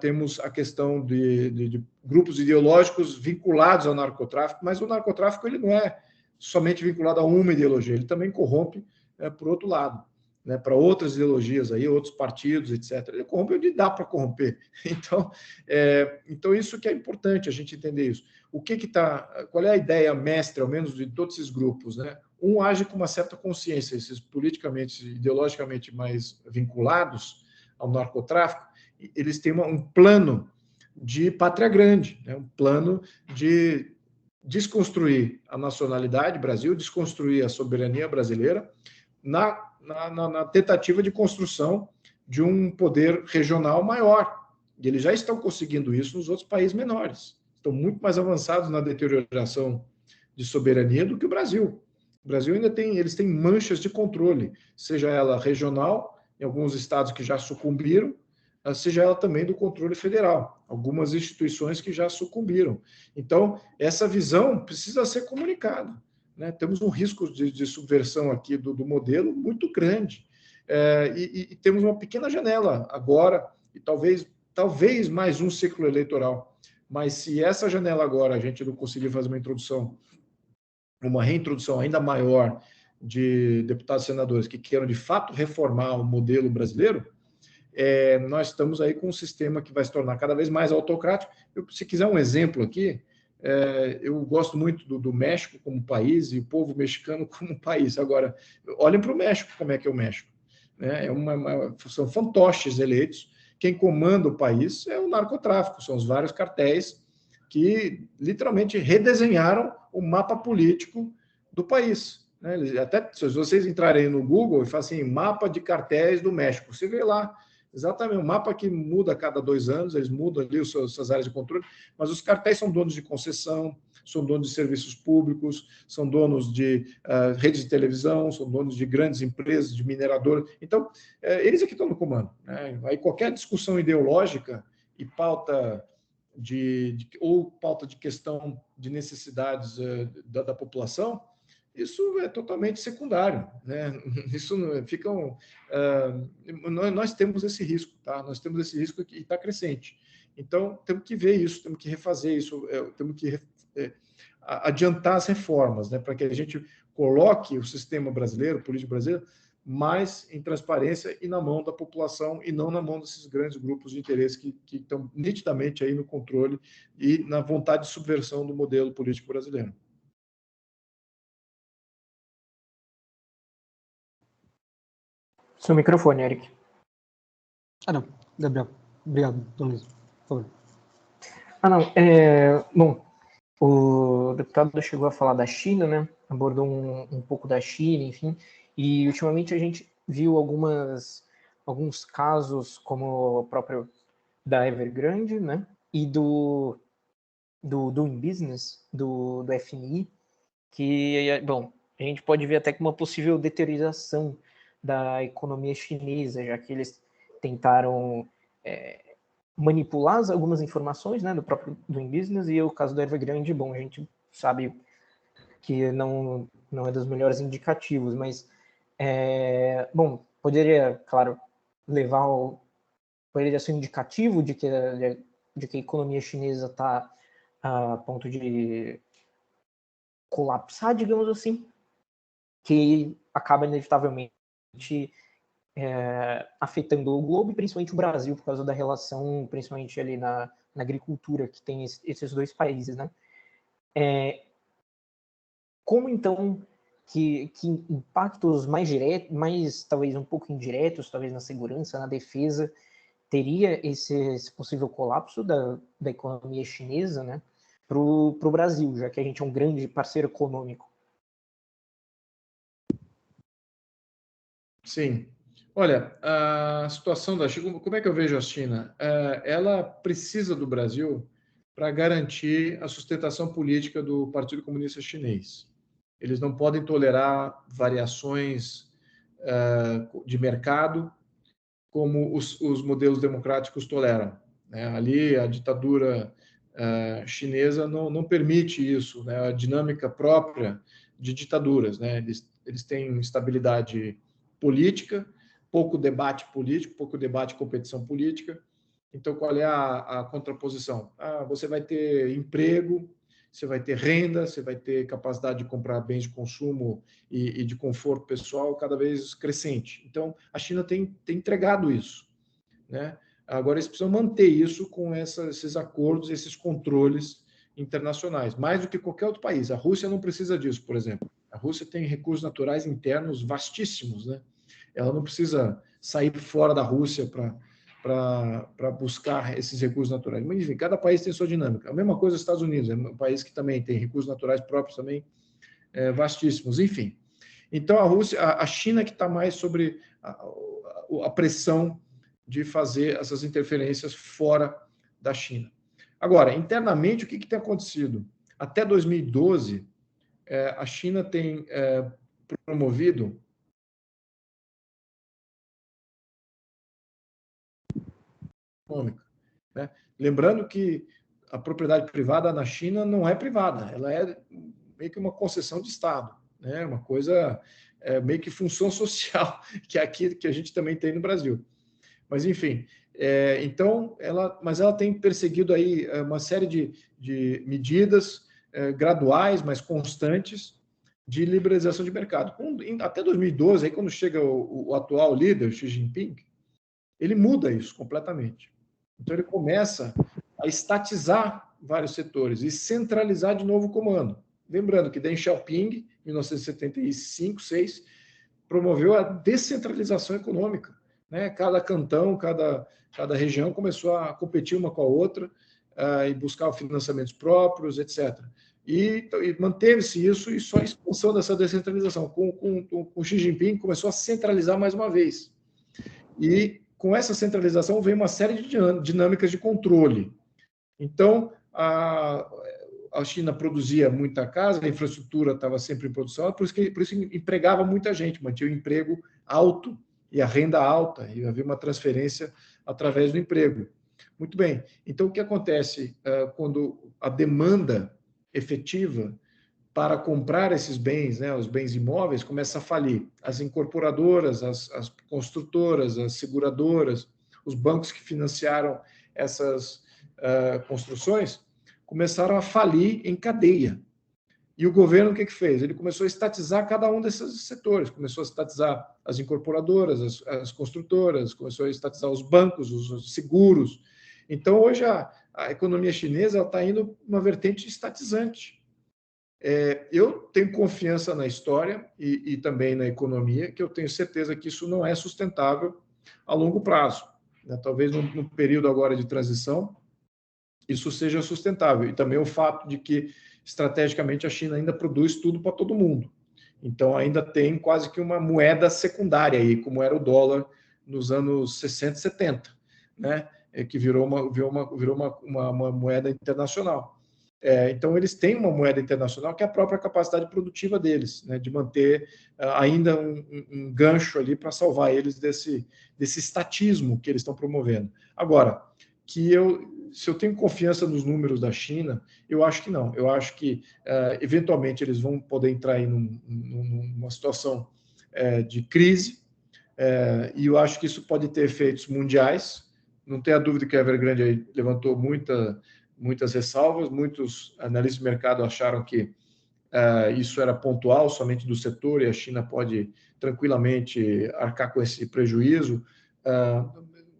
temos a questão de grupos ideológicos vinculados ao narcotráfico, mas o narcotráfico ele não é somente vinculado a uma ideologia, ele também corrompe por outro lado, né, para outras ideologias, aí, outros partidos, etc. Ele corrompe onde dá para corromper. Então, isso que é importante a gente entender isso. Qual é a ideia mestre, ao menos, de todos esses grupos, né? Um age com uma certa consciência, esses politicamente, ideologicamente mais vinculados ao narcotráfico, eles têm um plano de pátria grande, né? Um plano de desconstruir a nacionalidade Brasil, desconstruir a soberania brasileira, na tentativa de construção de um poder regional maior. E eles já estão conseguindo isso nos outros países menores. Estão muito mais avançados na deterioração de soberania do que o Brasil. O Brasil ainda eles têm manchas de controle, seja ela regional, em alguns estados que já sucumbiram, seja ela também do controle federal, algumas instituições que já sucumbiram. Então, essa visão precisa ser comunicada, né? Temos um risco de subversão aqui do modelo muito grande, e temos uma pequena janela agora, e talvez mais um ciclo eleitoral, mas se essa janela agora a gente não conseguir fazer uma reintrodução ainda maior de deputados e senadores que queiram de fato reformar o modelo brasileiro, nós estamos aí com um sistema que vai se tornar cada vez mais autocrático. Se quiser um exemplo aqui, eu gosto muito do México como país e o povo mexicano como país. Agora, olhem para o México, como é que é o México, né? São fantoches eleitos. Quem comanda o país é o narcotráfico, são os vários cartéis que literalmente redesenharam o mapa político do país, né? Até se vocês entrarem no Google e falarem assim, mapa de cartéis do México, você vê lá exatamente um mapa que muda a cada 2 anos, eles mudam ali suas áreas de controle, mas os cartéis são donos de concessão, são donos de serviços públicos, são donos de redes de televisão, são donos de grandes empresas, de mineradoras. Então, eles é que estão no comando, né? Aí qualquer discussão ideológica e pauta ou pauta de questão de necessidades da população, isso é totalmente secundário, né? Isso fica nós temos esse risco, tá? Nós temos esse risco que está crescente. Então, temos que ver isso, temos que refazer isso, temos que adiantar as reformas, né? Para que a gente coloque o sistema brasileiro, o político brasileiro, mais em transparência e na mão da população e não na mão desses grandes grupos de interesse que estão nitidamente aí no controle e na vontade de subversão do modelo político brasileiro. Seu microfone, Eric. Não, Gabriel. Obrigado, Dom Luiz. Por favor. Não, bom, o deputado chegou a falar da China, né? Abordou um pouco da China, enfim, e ultimamente a gente viu alguns casos, como o próprio da Evergrande, né? E do Doing Business, do FMI, que, bom, a gente pode ver até que uma possível deterioração da economia chinesa, já que eles tentaram manipular algumas informações, né, do próprio Doing Business, e o caso do Evergrande, bom, a gente sabe que não é dos melhores indicativos, mas, bom, poderia, claro, poderia ser um indicativo de que a economia chinesa está a ponto de colapsar, digamos assim, que acaba inevitavelmente afetando o globo e principalmente o Brasil, por causa da relação, principalmente ali na agricultura, que tem esses dois países, né? Como, então, que impactos mais diretos, mais talvez um pouco indiretos, talvez na segurança, na defesa, teria esse possível colapso da economia chinesa, né, para o Brasil, já que a gente é um grande parceiro econômico? Sim. Olha, a situação da China, como é que eu vejo a China? Ela precisa do Brasil para garantir a sustentação política do Partido Comunista Chinês. Eles não podem tolerar variações de mercado como os modelos democráticos toleram, né? Ali, a ditadura chinesa não permite isso, né? A dinâmica própria de ditaduras, né? Eles têm estabilidade política, pouco debate político, pouco debate e competição política. Então, qual é a contraposição? Você vai ter emprego, você vai ter renda, você vai ter capacidade de comprar bens de consumo e de conforto pessoal cada vez crescente. Então, a China tem entregado isso, né? Agora, eles precisam manter isso com esses acordos, esses controles internacionais, mais do que qualquer outro país. A Rússia não precisa disso, por exemplo. A Rússia tem recursos naturais internos vastíssimos, né? Ela não precisa sair fora da Rússia para buscar esses recursos naturais. Mas, enfim, cada país tem sua dinâmica. A mesma coisa os Estados Unidos, é um país que também tem recursos naturais próprios também vastíssimos. Enfim, então a China que está mais sobre a pressão de fazer essas interferências fora da China. Agora, internamente, o que tem acontecido? Até 2012, a China tem promovido econômica, né? Lembrando que a propriedade privada na China não é privada, ela é meio que uma concessão de Estado, né? Uma coisa meio que função social, que é aqui que a gente também tem no Brasil. Mas, enfim, então, ela tem perseguido aí uma série de medidas graduais, mas constantes, de liberalização de mercado. Até 2012, aí, quando chega o atual líder, Xi Jinping, ele muda isso completamente. Então, ele começa a estatizar vários setores e centralizar de novo o comando. Lembrando que Deng Xiaoping, em 1975, 6, promoveu a descentralização econômica, né? Cada cantão, cada região começou a competir uma com a outra e buscar financiamentos próprios, etc. E manteve-se isso e só a expansão dessa descentralização. Com Xi Jinping começou a centralizar mais uma vez. E com essa centralização vem uma série de dinâmicas de controle. Então, a China produzia muita casa, a infraestrutura estava sempre em produção, por isso empregava muita gente, mantinha o emprego alto e a renda alta, e havia uma transferência através do emprego. Muito bem, então o que acontece quando a demanda efetiva para comprar esses bens, né, os bens imóveis, começa a falir? As incorporadoras, as construtoras, as seguradoras, os bancos que financiaram essas construções, começaram a falir em cadeia. E o governo o que fez? Ele começou a estatizar cada um desses setores, começou a estatizar as incorporadoras, as construtoras, começou a estatizar os bancos, os seguros. Então, hoje, a economia chinesa está indo uma vertente estatizante. Eu tenho confiança na história e também na economia, que eu tenho certeza que isso não é sustentável a longo prazo, né? Talvez no período agora de transição, isso seja sustentável. E também o fato de que, estrategicamente, a China ainda produz tudo para todo mundo. Então, ainda tem quase que uma moeda secundária aí, como era o dólar nos anos 60 e 70, né? Que virou uma moeda internacional. Então, eles têm uma moeda internacional que é a própria capacidade produtiva deles, né? De manter ainda um gancho ali para salvar eles desse estatismo que eles estão promovendo. Agora, se eu tenho confiança nos números da China, eu acho que não. Eu acho que, eventualmente, eles vão poder entrar em numa situação de crise, e eu acho que isso pode ter efeitos mundiais. Não tenha dúvida que a Evergrande aí levantou muitas ressalvas. Muitos analistas de mercado acharam que isso era pontual, somente do setor, e a China pode tranquilamente arcar com esse prejuízo,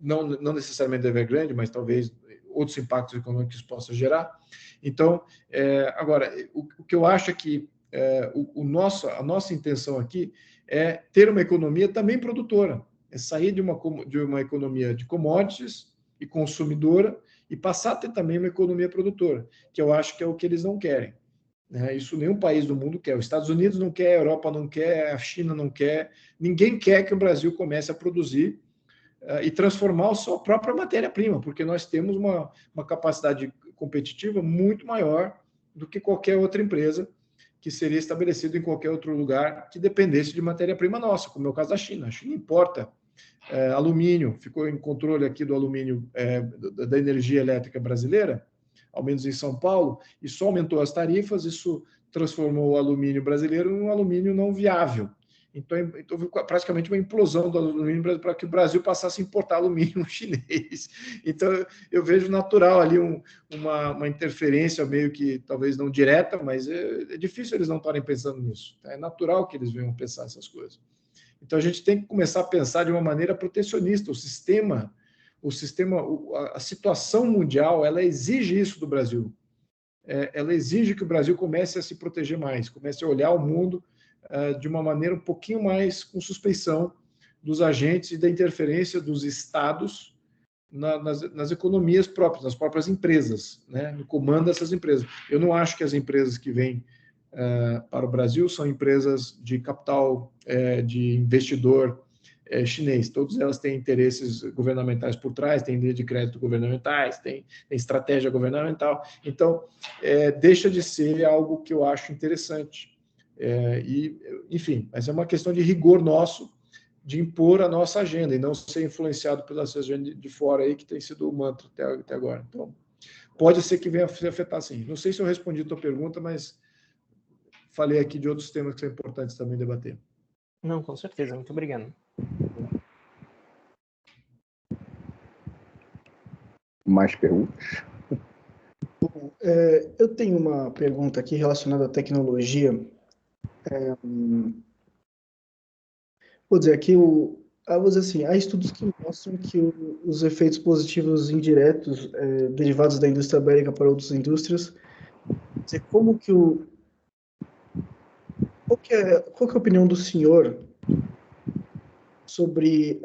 não necessariamente deve ser grande, mas talvez outros impactos econômicos que possa gerar. Então, agora, o que eu acho é que a nossa intenção aqui é ter uma economia também produtora, é sair de uma economia de commodities e consumidora e passar a ter também uma economia produtora, que eu acho que é o que eles não querem. Isso nenhum país do mundo quer. Os Estados Unidos não quer, a Europa não quer, a China não quer. Ninguém quer que o Brasil comece a produzir e transformar a sua própria matéria-prima, porque nós temos uma capacidade competitiva muito maior do que qualquer outra empresa que seria estabelecida em qualquer outro lugar que dependesse de matéria-prima nossa, como é o caso da China. A China importa alumínio, ficou em controle aqui do alumínio da energia elétrica brasileira, ao menos em São Paulo, e só aumentou as tarifas, isso transformou o alumínio brasileiro num alumínio não viável. Então houve praticamente uma implosão do alumínio para que o Brasil passasse a importar alumínio chinês. Então, eu vejo natural ali uma interferência meio que, talvez não direta, mas é difícil eles não estarem pensando nisso. É natural que eles venham pensar essas coisas. Então, a gente tem que começar a pensar de uma maneira protecionista. A situação mundial, ela exige isso do Brasil. Ela exige que o Brasil comece a se proteger mais, comece a olhar o mundo de uma maneira um pouquinho mais com suspeição dos agentes e da interferência dos estados nas economias próprias, nas próprias empresas, no comando dessas empresas. Eu não acho que as empresas que vêm para o Brasil são empresas de capital de investidor chinês. Todas elas têm interesses governamentais por trás, têm linha de crédito governamentais, têm estratégia governamental. Então, deixa de ser algo que eu acho interessante. Enfim, mas é uma questão de rigor nosso, de impor a nossa agenda e não ser influenciado pela agenda de fora aí, que tem sido o mantra até agora. Então, pode ser que venha a se afetar sim. Não sei se eu respondi a tua pergunta, mas falei aqui de outros temas que são importantes também debater. Não, com certeza. Muito obrigado. Mais perguntas? Bom, eu tenho uma pergunta aqui relacionada à tecnologia. Vou dizer aqui, vou dizer assim, há estudos que mostram que os efeitos positivos indiretos derivados da indústria bélica para outras indústrias, como que qual que é a opinião do senhor sobre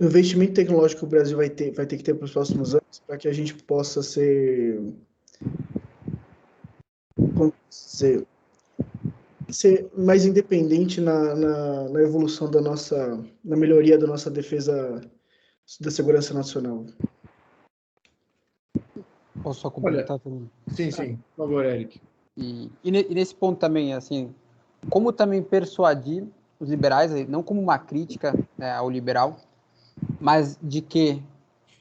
o investimento tecnológico que o Brasil vai ter que ter para os próximos anos, para que a gente possa ser mais independente na evolução na melhoria da nossa defesa, da segurança nacional? Posso só complementar? Sim, por favor, Eric. E nesse ponto também, assim, como também persuadir os liberais, não como uma crítica ao liberal, mas de que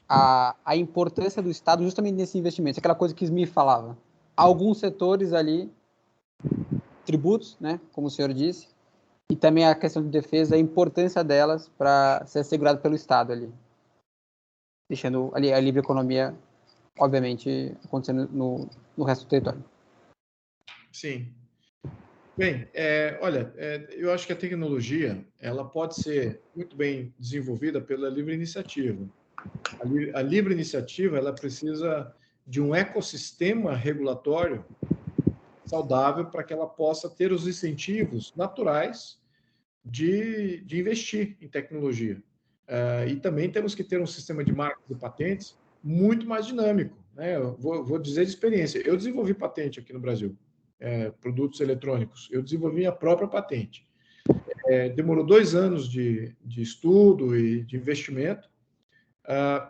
a importância do Estado justamente nesse investimento, aquela coisa que Smith falava, alguns setores ali, tributos, né, como o senhor disse, e também a questão de defesa, a importância delas para ser assegurado pelo Estado ali, deixando ali a livre economia, obviamente, acontecendo no resto do território. Sim. Bem, olha, eu acho que a tecnologia ela pode ser muito bem desenvolvida pela livre iniciativa. A livre iniciativa ela precisa de um ecossistema regulatório saudável para que ela possa ter os incentivos naturais de investir em tecnologia. E também temos que ter um sistema de marcas e patentes muito mais dinâmico. Eu vou dizer de experiência. Eu desenvolvi patente aqui no Brasil. Produtos eletrônicos. Eu desenvolvi a própria patente. Demorou 2 anos de estudo e de investimento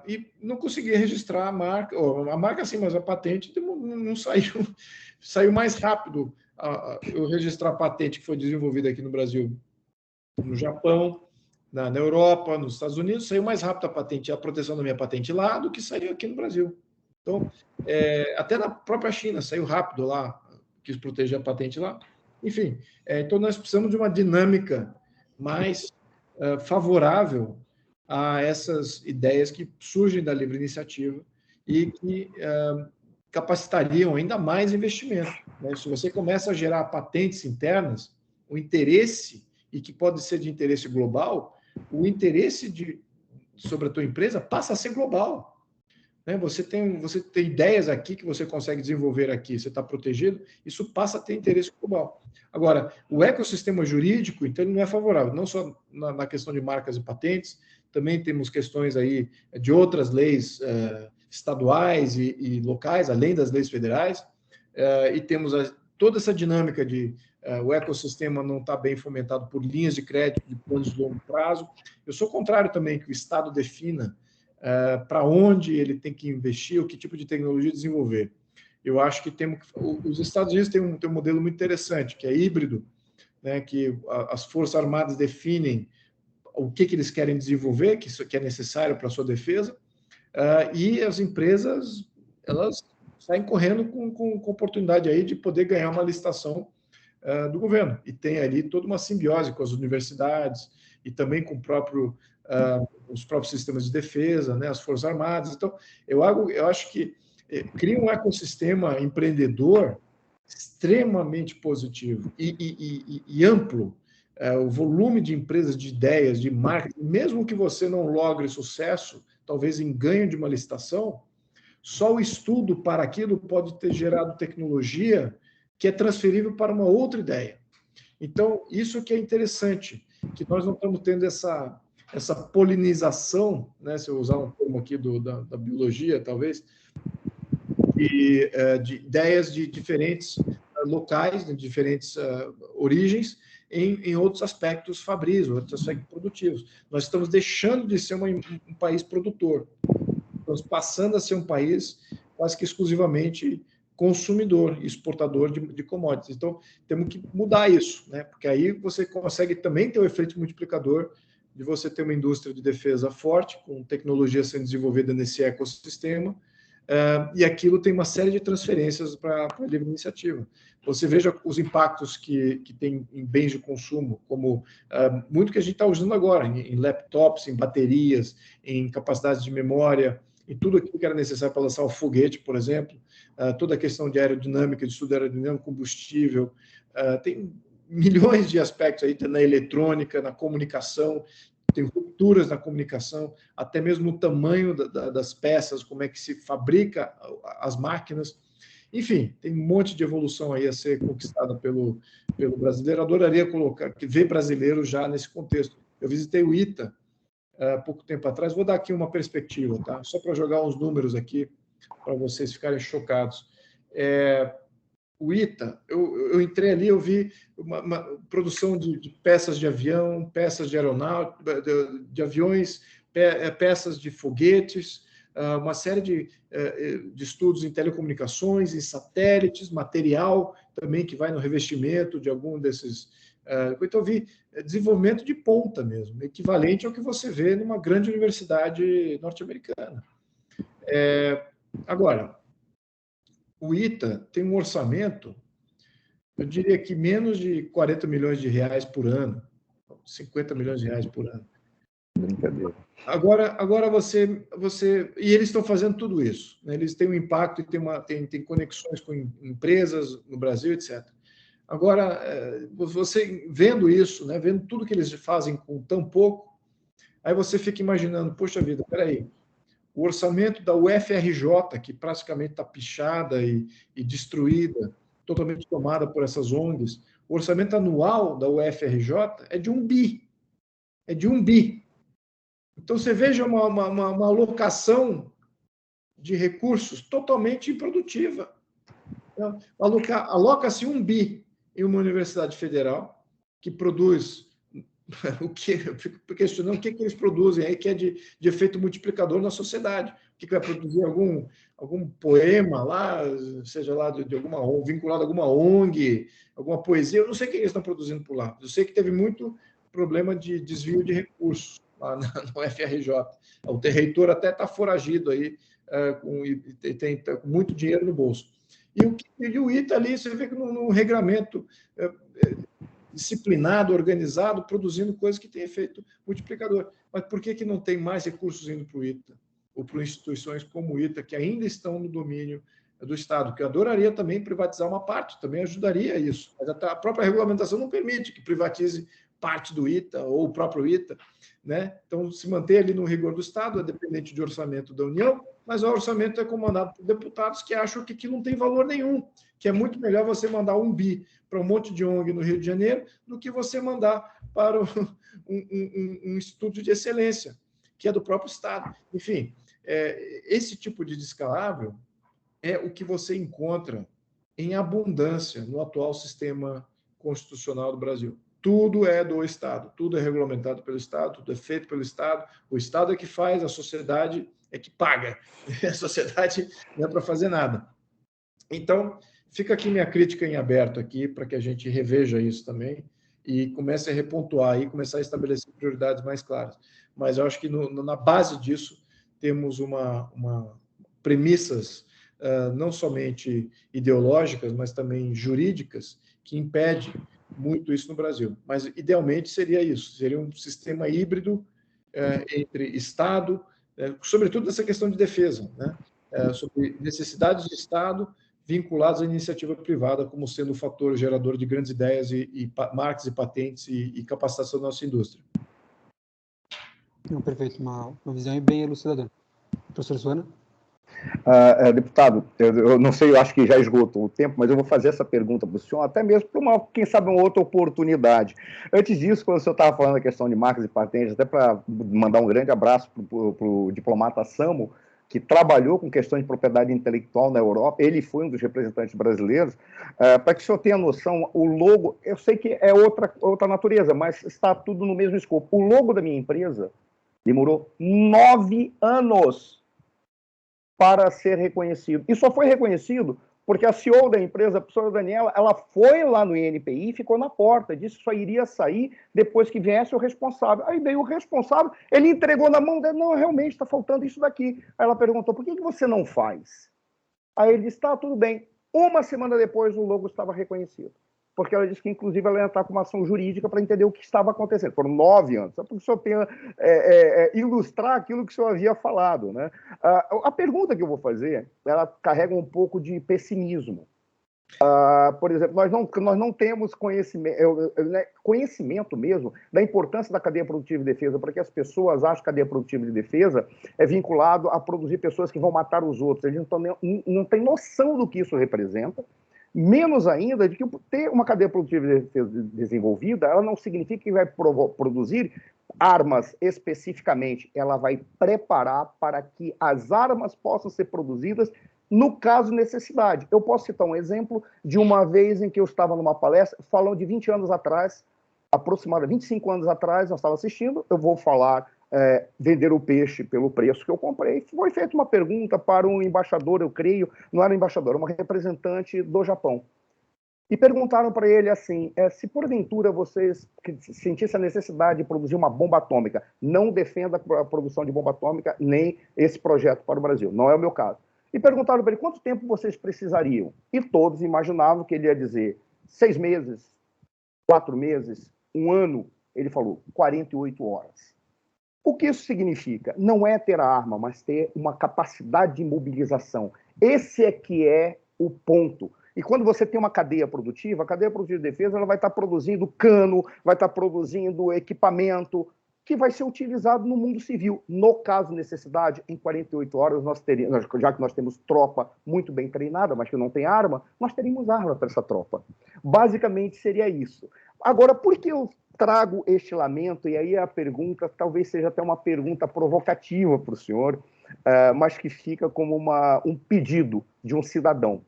e não consegui registrar a marca sim, mas a patente não saiu. Saiu mais rápido eu registrar a patente que foi desenvolvida aqui no Brasil, no Japão, na Europa, nos Estados Unidos, saiu mais rápido a patente, a proteção da minha patente lá do que saiu aqui no Brasil. Então, até na própria China saiu rápido lá, quis proteger a patente lá. Enfim, então nós precisamos de uma dinâmica mais favorável a essas ideias que surgem da livre iniciativa e que capacitariam ainda mais investimento, né? Se você começa a gerar patentes internas, o interesse, e que pode ser de interesse global, o interesse sobre a tua empresa passa a ser global, né? Você tem ideias aqui que você consegue desenvolver aqui, você está protegido, isso passa a ter interesse global. Agora, o ecossistema jurídico, então, ele não é favorável, não só na questão de marcas e patentes, também temos questões aí de outras leis estaduais e locais, além das leis federais, e temos toda essa dinâmica de o ecossistema não está bem fomentado por linhas de crédito de planos de longo prazo. Eu sou contrário também que o Estado defina para onde ele tem que investir, o que tipo de tecnologia desenvolver. Eu acho que os Estados Unidos têm um modelo muito interessante, que é híbrido, né, que as Forças Armadas definem o que eles querem desenvolver, que é necessário para a sua defesa, e as empresas, elas saem correndo com oportunidade aí de poder ganhar uma licitação do governo. E tem ali toda uma simbiose com as universidades e também com os próprios sistemas de defesa, né, as Forças Armadas. Então, eu acho que cria um ecossistema empreendedor extremamente positivo e amplo. O volume de empresas, de ideias, de marketing, mesmo que você não logre sucesso, talvez em ganho de uma licitação, só o estudo para aquilo pode ter gerado tecnologia que é transferível para uma outra ideia. Então, isso que é interessante, que nós não estamos tendo essa polinização, né, se eu usar um termo aqui da biologia, talvez, de ideias de diferentes locais, de diferentes origens, em outros aspectos fabris, outros aspectos produtivos. Nós estamos deixando de ser um país produtor, estamos passando a ser um país quase que exclusivamente consumidor, exportador de commodities. Então, temos que mudar isso, né? Porque aí você consegue também ter o efeito multiplicador de você ter uma indústria de defesa forte, com tecnologia sendo desenvolvida nesse ecossistema, e aquilo tem uma série de transferências para a livre iniciativa. Você veja os impactos que tem em bens de consumo, como muito que a gente está usando agora, em laptops, em baterias, em capacidades de memória, em tudo aquilo que era necessário para lançar o foguete, por exemplo, toda a questão de aerodinâmica, de estudo aerodinâmico, combustível, tem milhões de aspectos aí, na eletrônica, na comunicação, tem rupturas na comunicação, até mesmo o tamanho das peças, como é que se fabrica as máquinas. Enfim, tem um monte de evolução aí a ser conquistada pelo brasileiro. Adoraria ver brasileiro já nesse contexto. Eu visitei o ITA há pouco tempo atrás. Vou dar aqui uma perspectiva, tá? Só para jogar uns números aqui, para vocês ficarem chocados. O ITA, eu entrei ali, eu vi uma produção de peças de avião, peças de aeronáutica, de aviões, peças de foguetes, uma série de estudos em telecomunicações, em satélites, material também que vai no revestimento de algum desses. Então, eu vi desenvolvimento de ponta mesmo, equivalente ao que você vê numa grande universidade norte-americana. Agora, o ITA tem um orçamento, eu diria que menos de 40 milhões de reais por ano, 50 milhões de reais por ano. Brincadeira. Agora você e eles estão fazendo tudo isso, né? Eles têm um impacto e tem conexões com empresas no Brasil, etc. Agora, você vendo isso, né, vendo tudo que eles fazem com tão pouco, aí você fica imaginando, poxa vida, peraí, o orçamento da UFRJ, que praticamente está pichada e destruída, totalmente tomada por essas ONGs, o orçamento anual da UFRJ é de 1 bi. É de 1 bi. Então, você veja uma alocação de recursos totalmente improdutiva. Então, aloca-se 1 bi em uma universidade federal que produz eu fico questionando o que eles produzem aí que é de efeito multiplicador na sociedade. O que vai produzir algum poema lá, seja lá de alguma vinculado a alguma ONG, alguma poesia, eu não sei o que eles estão produzindo por lá. Eu sei que teve muito problema de desvio de recursos lá no FRJ. O reitor até está foragido aí, tem muito dinheiro no bolso. E o ITA ali, você vê que no regramento disciplinado, organizado, produzindo coisas que têm efeito multiplicador. Mas por que não tem mais recursos indo para o ITA? Ou para instituições como o ITA, que ainda estão no domínio do Estado, que eu adoraria também privatizar uma parte, também ajudaria isso, mas a própria regulamentação não permite que privatize parte do ITA ou o próprio ITA, né? Então, se manter ali no rigor do Estado, é dependente de orçamento da União, mas o orçamento é comandado por deputados que acham que aquilo não tem valor nenhum, que é muito melhor você mandar 1 bi para um monte de ONG no Rio de Janeiro do que você mandar para um instituto de excelência, que é do próprio Estado. Enfim, esse tipo de descalabro é o que você encontra em abundância no atual sistema constitucional do Brasil. Tudo é do Estado, tudo é regulamentado pelo Estado, tudo é feito pelo Estado, o Estado é que faz, a sociedade é que paga, a sociedade não é para fazer nada. Então, fica aqui minha crítica em aberto aqui, para que a gente reveja isso também e comece a repontuar e começar a estabelecer prioridades mais claras. Mas eu acho que na base disso temos premissas não somente ideológicas, mas também jurídicas, que impedem muito isso no Brasil. Mas, idealmente, seria isso, seria um sistema híbrido entre Estado, sobretudo nessa questão de defesa, né? Sobre necessidades de Estado vinculadas à iniciativa privada como sendo o fator gerador de grandes ideias e marcas e patentes e capacitação da nossa indústria. Não, perfeito, uma visão bem elucidadora. Professor Suana? Deputado, eu não sei, eu acho que já esgotou o tempo, mas eu vou fazer essa pergunta para o senhor, até mesmo para quem sabe, uma outra oportunidade. Antes disso, quando o senhor estava falando da questão de marcas e patentes, até para mandar um grande abraço para o diplomata Samo, que trabalhou com questões de propriedade intelectual na Europa, ele foi um dos representantes brasileiros, para que o senhor tenha noção, o logo, eu sei que é outra natureza, mas está tudo no mesmo escopo. O logo da minha empresa demorou 9 anos para ser reconhecido. E só foi reconhecido porque a CEO da empresa, a professora Daniela, ela foi lá no INPI e ficou na porta, disse que só iria sair depois que viesse o responsável. Aí veio o responsável, ele entregou na mão dela, não, realmente está faltando isso daqui. Aí ela perguntou, por que você não faz? Aí ele disse, tá, tudo bem. Uma semana depois, o logo estava reconhecido. Porque ela disse que, inclusive, ela ia entrar com uma ação jurídica para entender o que estava acontecendo. Foram 9 anos, só para que o senhor tenha, ilustrar aquilo que o senhor havia falado, né? A pergunta que eu vou fazer, ela carrega um pouco de pessimismo. Por exemplo, nós não temos conhecimento mesmo da importância da cadeia produtiva de defesa, para que as pessoas achem que a cadeia produtiva de defesa é vinculado a produzir pessoas que vão matar os outros. Eles não têm noção do que isso representa, menos ainda de que ter uma cadeia produtiva de defesa desenvolvida, ela não significa que vai produzir armas especificamente, ela vai preparar para que as armas possam ser produzidas no caso de necessidade. Eu posso citar um exemplo de uma vez em que eu estava numa palestra, falando de 20 anos atrás, aproximadamente 25 anos atrás, nós estávamos assistindo, eu vou falar vender o peixe pelo preço que eu comprei. Foi feita uma pergunta para um embaixador, eu creio, não era um embaixador, uma representante do Japão. E perguntaram para ele assim, se porventura vocês sentissem a necessidade de produzir uma bomba atômica, não defenda a produção de bomba atômica, nem esse projeto para o Brasil, não é o meu caso. E perguntaram para ele quanto tempo vocês precisariam. E todos imaginavam que ele ia dizer 6 meses, 4 meses, 1 ano. Ele falou 48 horas. O que isso significa? Não é ter a arma, mas ter uma capacidade de mobilização. Esse é que é o ponto. E quando você tem uma cadeia produtiva, a cadeia produtiva de defesa ela vai estar produzindo cano, vai estar produzindo equipamento, que vai ser utilizado no mundo civil. No caso de necessidade, em 48 horas, nós teríamos, já que nós temos tropa muito bem treinada, mas que não tem arma, nós teríamos arma para essa tropa. Basicamente, seria isso. Agora, por que eu trago este lamento? E aí a pergunta talvez seja até uma pergunta provocativa para o senhor, mas que fica como um pedido de um cidadão.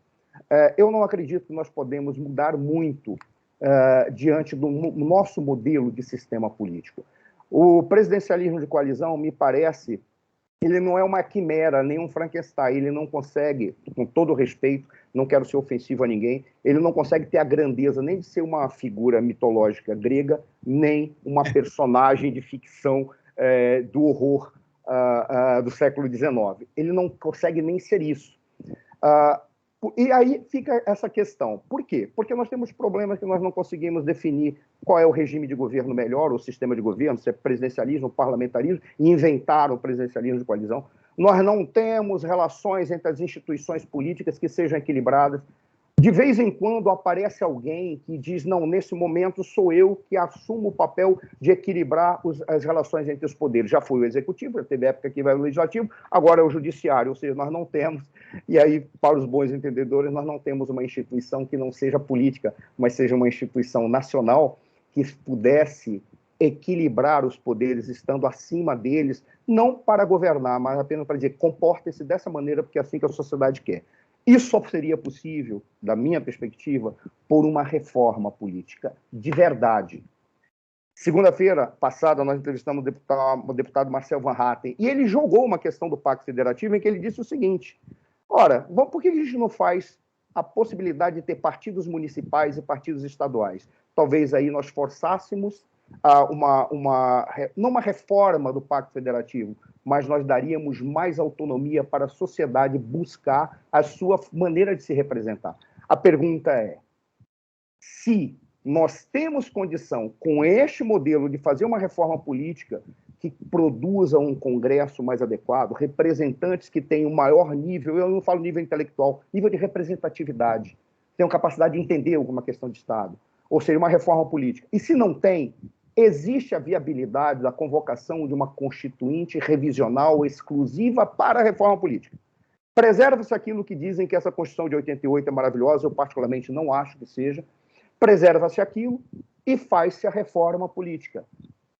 Eu não acredito que nós podemos mudar muito diante do nosso modelo de sistema político. O presidencialismo de coalizão, me parece, ele não é uma quimera, nem um Frankenstein, ele não consegue, com todo respeito, não quero ser ofensivo a ninguém, ele não consegue ter a grandeza nem de ser uma figura mitológica grega, nem uma personagem de ficção do horror do século XIX. Ele não consegue nem ser isso. E aí fica essa questão. Por quê? Porque nós temos problemas que nós não conseguimos definir qual é o regime de governo melhor, o sistema de governo, se é presidencialismo, parlamentarismo, e inventaram o presidencialismo de coalizão. nós não temos relações entre as instituições políticas que sejam equilibradas. De vez em quando aparece alguém que diz, não, nesse momento sou eu que assumo o papel de equilibrar as relações entre os poderes. Já foi o executivo, já teve época que vai o legislativo, agora é o judiciário, ou seja, nós não temos, e aí, para os bons entendedores, nós não temos uma instituição que não seja política, mas seja uma instituição nacional que pudesse equilibrar os poderes, estando acima deles, não para governar, mas apenas para dizer, comportem-se dessa maneira, porque é assim que a sociedade quer. Isso só seria possível, da minha perspectiva, por uma reforma política de verdade. Segunda-feira passada, nós entrevistamos o deputado Marcel Van Hatten, e ele jogou uma questão do Pacto Federativo em que ele disse o seguinte, ora, por que a gente não faz a possibilidade de ter partidos municipais e partidos estaduais? Talvez aí nós forçássemos não uma reforma do Pacto Federativo, mas nós daríamos mais autonomia para a sociedade buscar a sua maneira de se representar. A pergunta é, se nós temos condição, com este modelo, de fazer uma reforma política que produza um Congresso mais adequado, representantes que tenham maior nível, eu não falo nível intelectual, nível de representatividade, tenham capacidade de entender alguma questão de Estado, ou seja, uma reforma política. E se não tem, existe a viabilidade da convocação de uma constituinte revisional exclusiva para a reforma política. Preserva-se aquilo que dizem que essa Constituição de 88 é maravilhosa, eu particularmente não acho que seja, preserva-se aquilo e faz-se a reforma política.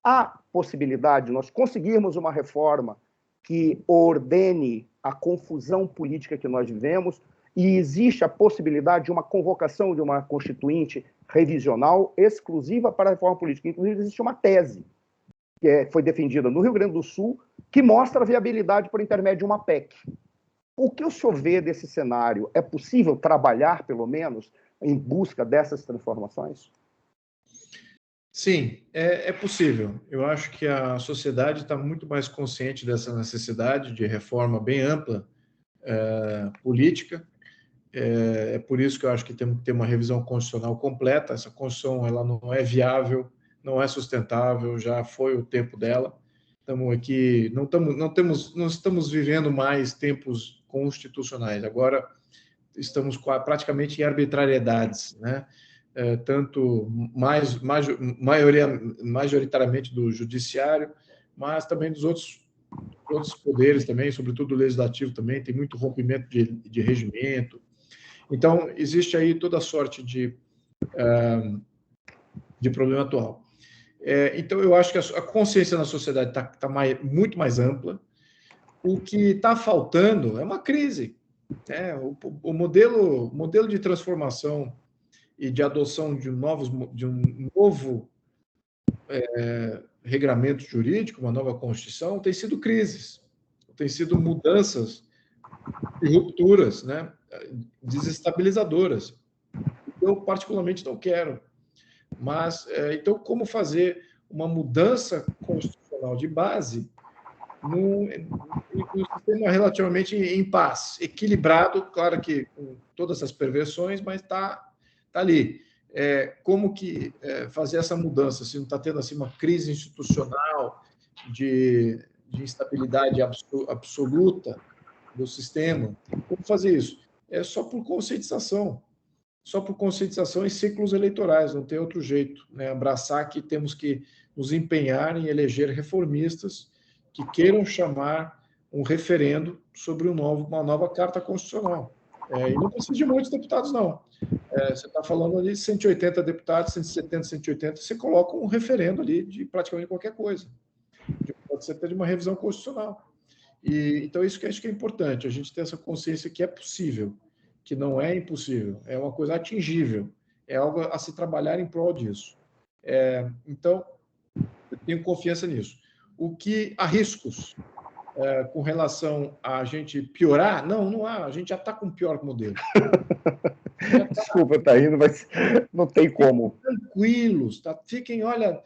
Há possibilidade de nós conseguirmos uma reforma que ordene a confusão política que nós vivemos e existe a possibilidade de uma convocação de uma constituinte revisional exclusiva para a reforma política. Inclusive, existe uma tese que foi defendida no Rio Grande do Sul que mostra a viabilidade por intermédio de uma PEC. O que o senhor vê desse cenário? É possível trabalhar, pelo menos, em busca dessas transformações? Sim, é possível. Eu acho que a sociedade está muito mais consciente dessa necessidade de reforma bem ampla política. É por isso que eu acho que temos que ter uma revisão constitucional completa. Essa Constituição ela não é viável, não é sustentável, já foi o tempo dela. Estamos aqui, não estamos vivendo mais tempos constitucionais. Agora estamos praticamente em arbitrariedades, né? Tanto majoritariamente do judiciário, mas também dos outros poderes também, sobretudo o legislativo também, tem muito rompimento de regimento. Então, existe aí toda sorte de problema atual. Então, eu acho que a consciência na sociedade está muito mais ampla. O que está faltando é uma crise. O modelo de transformação e de adoção de um novo regramento jurídico, uma nova Constituição, tem sido crises, tem sido mudanças e rupturas, né, desestabilizadoras. Eu, particularmente, não quero. Mas, então, como fazer uma mudança constitucional de base num sistema relativamente em paz, equilibrado, claro que com todas essas perversões, mas está ali. Como que fazer essa mudança, se não está tendo assim, uma crise institucional de instabilidade absoluta do sistema, como fazer isso? É só por conscientização e ciclos eleitorais, não tem outro jeito, né? Abraçar que temos que nos empenhar em eleger reformistas que queiram chamar um referendo sobre uma nova Carta Constitucional. E não precisa de muitos deputados, não. Você está falando ali de 180 deputados, 170, 180, você coloca um referendo ali de praticamente qualquer coisa. Pode ser até de uma revisão constitucional. Então, isso que eu acho que é importante, a gente ter essa consciência que é possível, que não é impossível, é uma coisa atingível, é algo a se trabalhar em prol disso. Então, eu tenho confiança nisso. O que há riscos com relação a gente piorar? Não há, a gente já está com o pior modelo. Desculpa, tá rindo, mas não tem como. Tranquilos, tá? Fiquem, olha,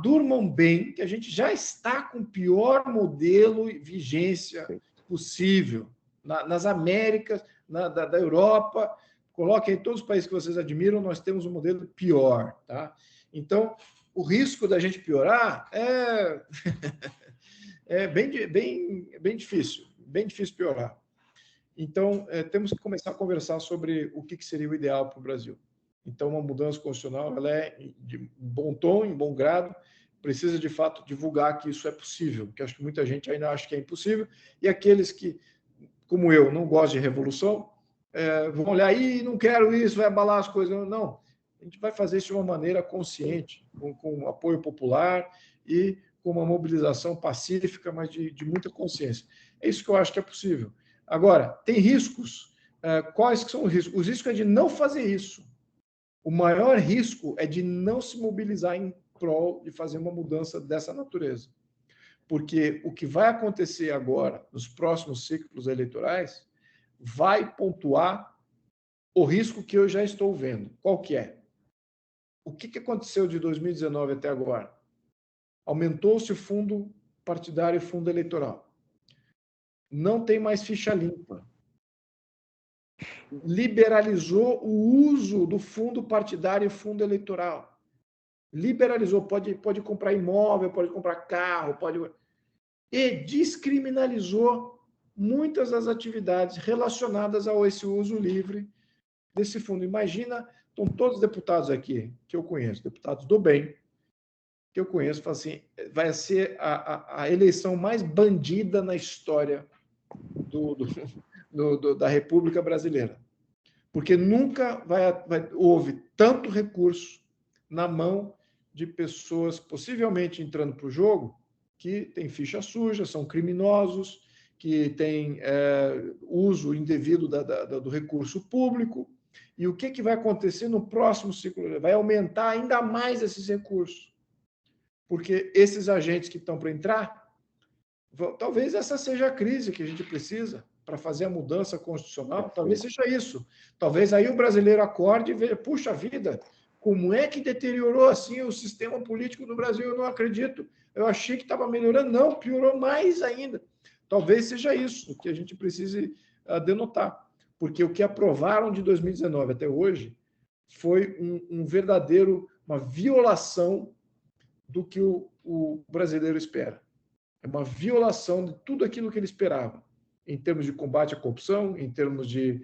durmam bem, que a gente já está com o pior modelo e vigência possível. Nas Américas, da Europa, coloquem todos os países que vocês admiram, nós temos um modelo pior, tá? Então, o risco da gente piorar é bem difícil piorar. Então, temos que começar a conversar sobre o que seria o ideal para o Brasil. Então, uma mudança constitucional, ela é de bom tom, em bom grado, precisa, de fato, divulgar que isso é possível, porque acho que muita gente ainda acha que é impossível, e aqueles que, como eu, não gostam de revolução, vão olhar aí, não quero isso, vai abalar as coisas. Não, a gente vai fazer isso de uma maneira consciente, com apoio popular e com uma mobilização pacífica, mas de muita consciência. É isso que eu acho que é possível. Agora, tem riscos. Quais que são os riscos? Os riscos é de não fazer isso. O maior risco é de não se mobilizar em prol de fazer uma mudança dessa natureza. Porque o que vai acontecer agora, nos próximos ciclos eleitorais, vai pontuar o risco que eu já estou vendo. Qual que é? O que aconteceu de 2019 até agora? Aumentou-se o fundo partidário e fundo eleitoral. Não tem mais ficha limpa. Liberalizou o uso do fundo partidário e fundo eleitoral. Liberalizou, pode comprar imóvel, pode comprar carro, e descriminalizou muitas das atividades relacionadas a esse uso livre desse fundo. Imagina, estão todos os deputados aqui que eu conheço, deputados do bem, que eu conheço, falam assim, vai ser a eleição mais bandida na história da República Brasileira. Porque nunca houve tanto recurso na mão de pessoas possivelmente entrando para o jogo que têm ficha suja, são criminosos, que têm uso indevido do recurso público. E o que vai acontecer no próximo ciclo? Vai aumentar ainda mais esses recursos. Porque esses agentes que estão para entrar, talvez essa seja a crise que a gente precisa para fazer a mudança constitucional, talvez seja isso. Talvez aí o brasileiro acorde e veja, puxa vida, como é que deteriorou assim o sistema político do Brasil? Eu não acredito. Eu achei que estava melhorando. Não, piorou mais ainda. Talvez seja isso que a gente precise denotar. Porque o que aprovaram de 2019 até hoje foi uma violação do que o brasileiro espera. É uma violação de tudo aquilo que ele esperava, em termos de combate à corrupção, em termos de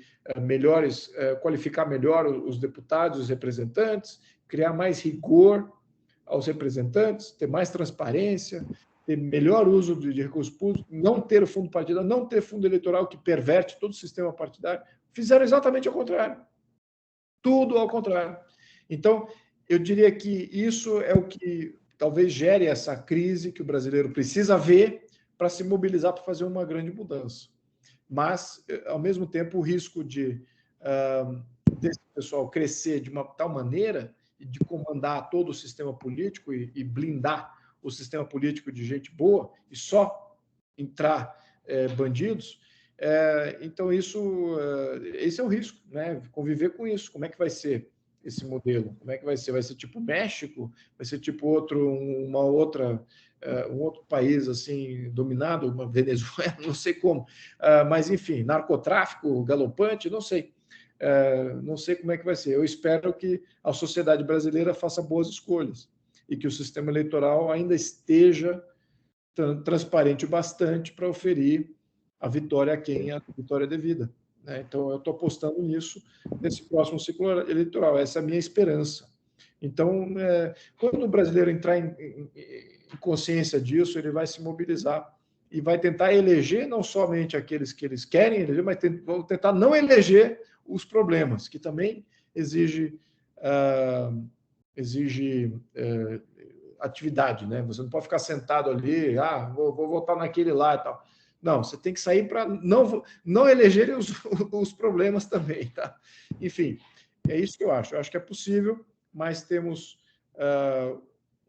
qualificar melhor os deputados, os representantes, criar mais rigor aos representantes, ter mais transparência, ter melhor uso de recursos públicos, não ter o fundo partidário, não ter fundo eleitoral que perverte todo o sistema partidário. Fizeram exatamente ao contrário. Tudo ao contrário. Então, eu diria que isso é o que talvez gere essa crise que o brasileiro precisa ver para se mobilizar para fazer uma grande mudança. Mas, ao mesmo tempo, o risco desse pessoal crescer de uma tal maneira e de comandar todo o sistema político e blindar o sistema político de gente boa e só entrar bandidos, então esse é o risco, né? Conviver com isso. Como é que vai ser esse modelo? Como é que vai ser? Vai ser tipo México? Vai ser tipo um outro país assim dominado, uma Venezuela? Não sei como. Mas enfim, narcotráfico galopante, não sei. Não sei como é que vai ser. Eu espero que a sociedade brasileira faça boas escolhas e que o sistema eleitoral ainda esteja transparente o bastante para oferir a vitória a quem a vitória é devida. Então, eu estou apostando nisso nesse próximo ciclo eleitoral. Essa é a minha esperança. Então, quando o brasileiro entrar em consciência disso, ele vai se mobilizar e vai tentar eleger não somente aqueles que eles querem eleger, mas vão tentar não eleger os problemas, que também exige atividade, né? Você não pode ficar sentado ali, vou votar naquele lá e tal. Não, você tem que sair para não elegerem os problemas também, tá? Enfim, é isso que eu acho. Eu acho que é possível, mas temos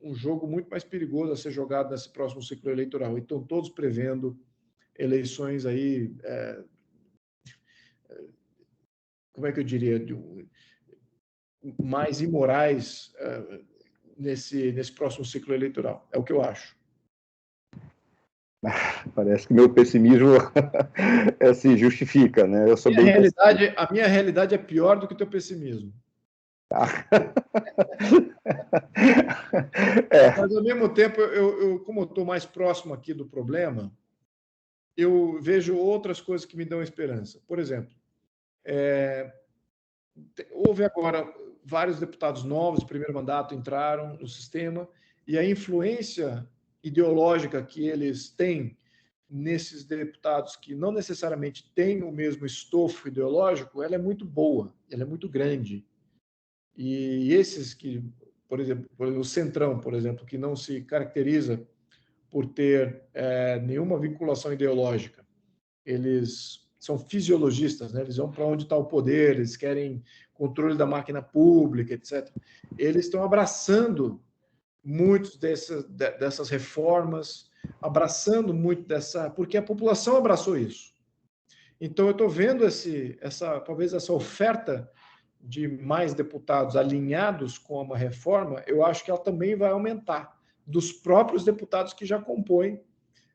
um jogo muito mais perigoso a ser jogado nesse próximo ciclo eleitoral. E estão todos prevendo eleições aí, como é que eu diria, mais imorais nesse próximo ciclo eleitoral. É o que eu acho. Parece que meu pessimismo se justifica, né? Eu sou a minha realidade é pior do que o teu pessimismo. Mas, ao mesmo tempo, como eu estou mais próximo aqui do problema, eu vejo outras coisas que me dão esperança. Por exemplo, houve agora vários deputados novos de primeiro mandato entraram no sistema e a influência ideológica que eles têm nesses deputados que não necessariamente têm o mesmo estofo ideológico, ela é muito boa, ela é muito grande. E esses que, por exemplo, o Centrão, por exemplo, que não se caracteriza por ter nenhuma vinculação ideológica, eles são fisiologistas, né? Eles vão para onde está o poder, eles querem controle da máquina pública, etc. Eles estão abraçando muitas dessas reformas, abraçando muito porque a população abraçou isso. Então, eu estou vendo talvez essa oferta de mais deputados alinhados com uma reforma, eu acho que ela também vai aumentar dos próprios deputados que já compõem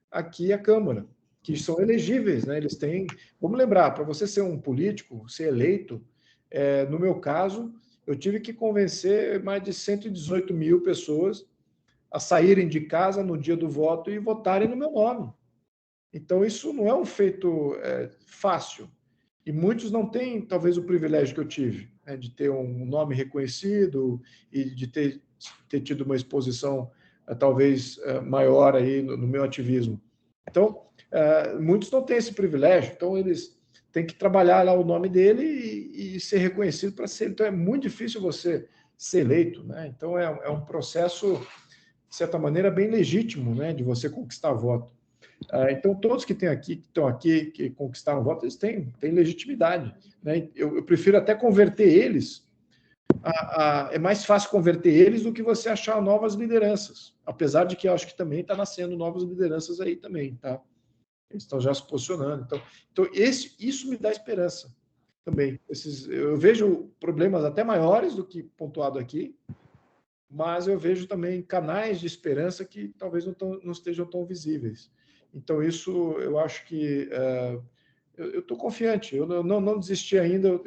aqui a Câmara, que são elegíveis, né? Eles têm... Vamos lembrar, para você ser um político, ser eleito, no meu caso, eu tive que convencer mais de 118 mil pessoas a saírem de casa no dia do voto e votarem no meu nome. Então, isso não é um feito fácil. E muitos não têm, talvez, o privilégio que eu tive, né, de ter um nome reconhecido e de ter tido uma exposição, talvez, maior aí no meu ativismo. Então, muitos não têm esse privilégio, então eles têm que trabalhar lá o nome dele e ser reconhecido para ser. Então, é muito difícil você ser eleito, né? Então, é um processo, de certa maneira, bem legítimo, né, de você conquistar voto. Então, todos que estão aqui, que conquistaram voto, eles têm legitimidade, né? Eu prefiro até converter eles. É mais fácil converter eles do que você achar novas lideranças, apesar de que eu acho que também está nascendo novas lideranças aí também, tá? Eles estão já se posicionando. Então isso me dá esperança também. Eu vejo problemas até maiores do que pontuado aqui, mas eu vejo também canais de esperança que talvez não estejam tão visíveis. Então, isso eu acho que eu estou confiante, eu não desisti ainda,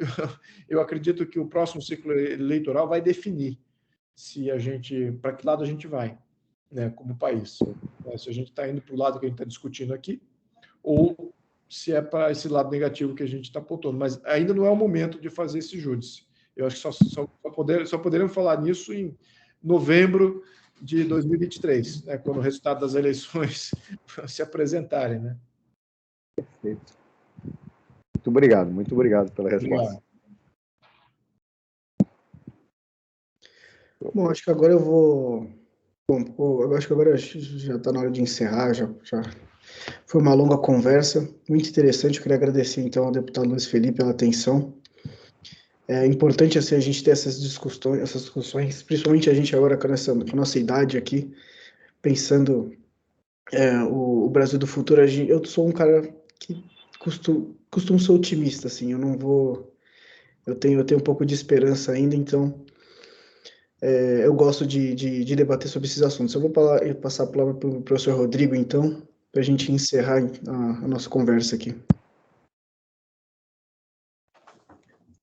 eu acredito que o próximo ciclo eleitoral vai definir para que lado a gente vai, né, como país. Se a gente está indo para o lado que a gente está discutindo aqui, ou se é para esse lado negativo que a gente está apontando. Mas ainda não é o momento de fazer esse júdice. Eu acho que só poderemos falar nisso em novembro de 2023, né, quando o resultado das eleições se apresentarem, né? Perfeito. Muito obrigado pela resposta. Bom, acho que agora eu vou... Bom, eu acho que agora já está na hora de encerrar, já foi uma longa conversa, muito interessante. Eu queria agradecer, então, ao deputado Luiz Felipe pela atenção. É importante, assim, a gente ter essas discussões, principalmente a gente agora com a nossa idade aqui, pensando o Brasil do futuro. Eu sou um cara que costumo ser otimista, assim, eu tenho um pouco de esperança ainda, então eu gosto de debater sobre esses assuntos. Eu vou passar a palavra para o professor Rodrigo, então, para a gente encerrar a nossa conversa aqui.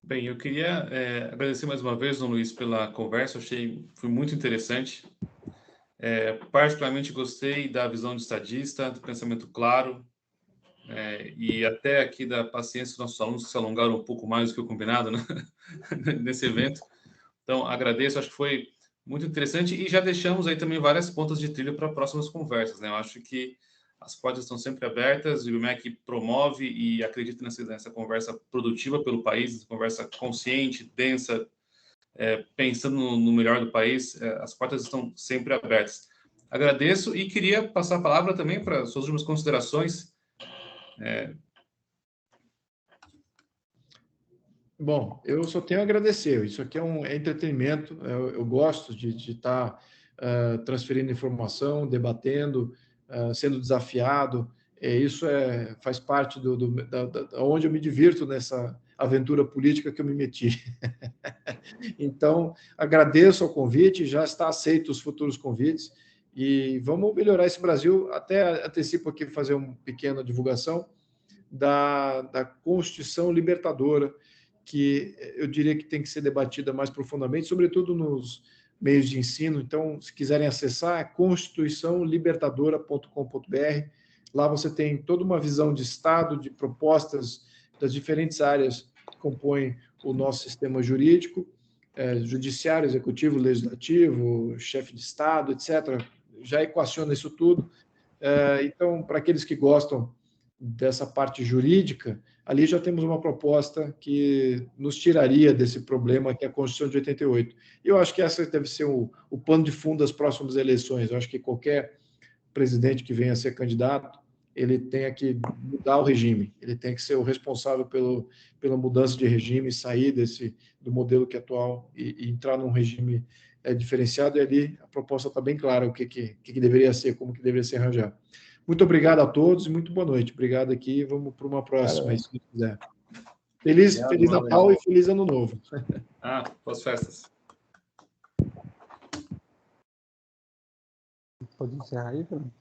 Bem, eu queria agradecer mais uma vez, Dom Luiz, pela conversa. Foi muito interessante. Particularmente gostei da visão de estadista, do pensamento claro, e até aqui da paciência dos nossos alunos que se alongaram um pouco mais do que o combinado, né? Nesse evento. Então, agradeço, acho que foi muito interessante e já deixamos aí também várias pontas de trilha para próximas conversas, né? Eu acho que as portas estão sempre abertas, o IBMEC promove e acredita nessa conversa produtiva pelo país, conversa consciente, densa, pensando no melhor do país, as portas estão sempre abertas. Agradeço e queria passar a palavra também para suas últimas considerações. Bom, eu só tenho a agradecer. Isso aqui é entretenimento. Eu gosto de estar transferindo informação, debatendo, sendo desafiado. Isso faz parte onde eu me divirto nessa aventura política que eu me meti. Então, agradeço ao convite, já está aceito os futuros convites e vamos melhorar esse Brasil. Até antecipo aqui fazer uma pequena divulgação da Constituição Libertadora, que eu diria que tem que ser debatida mais profundamente, sobretudo nos meios de ensino. Então, se quiserem acessar, é constituiçãolibertadora.com.br. Lá você tem toda uma visão de Estado, de propostas das diferentes áreas que compõem o nosso sistema jurídico, judiciário, executivo, legislativo, chefe de Estado, etc. Já equaciona isso tudo. Então, para aqueles que gostam dessa parte jurídica, ali já temos uma proposta que nos tiraria desse problema que é a Constituição de 88. E eu acho que essa deve ser o pano de fundo das próximas eleições. Eu acho que qualquer presidente que venha a ser candidato, ele tem que mudar o regime, ele tem que ser o responsável pela mudança de regime, sair do modelo que é atual e entrar num regime diferenciado, e ali a proposta está bem clara, o que deveria ser, como que deveria ser arranjado. Muito obrigado a todos e muito boa noite. Obrigado aqui, vamos para uma próxima, aí, se quiser. Feliz Natal e feliz Ano Novo. Boas festas. Pode encerrar aí, Fernando?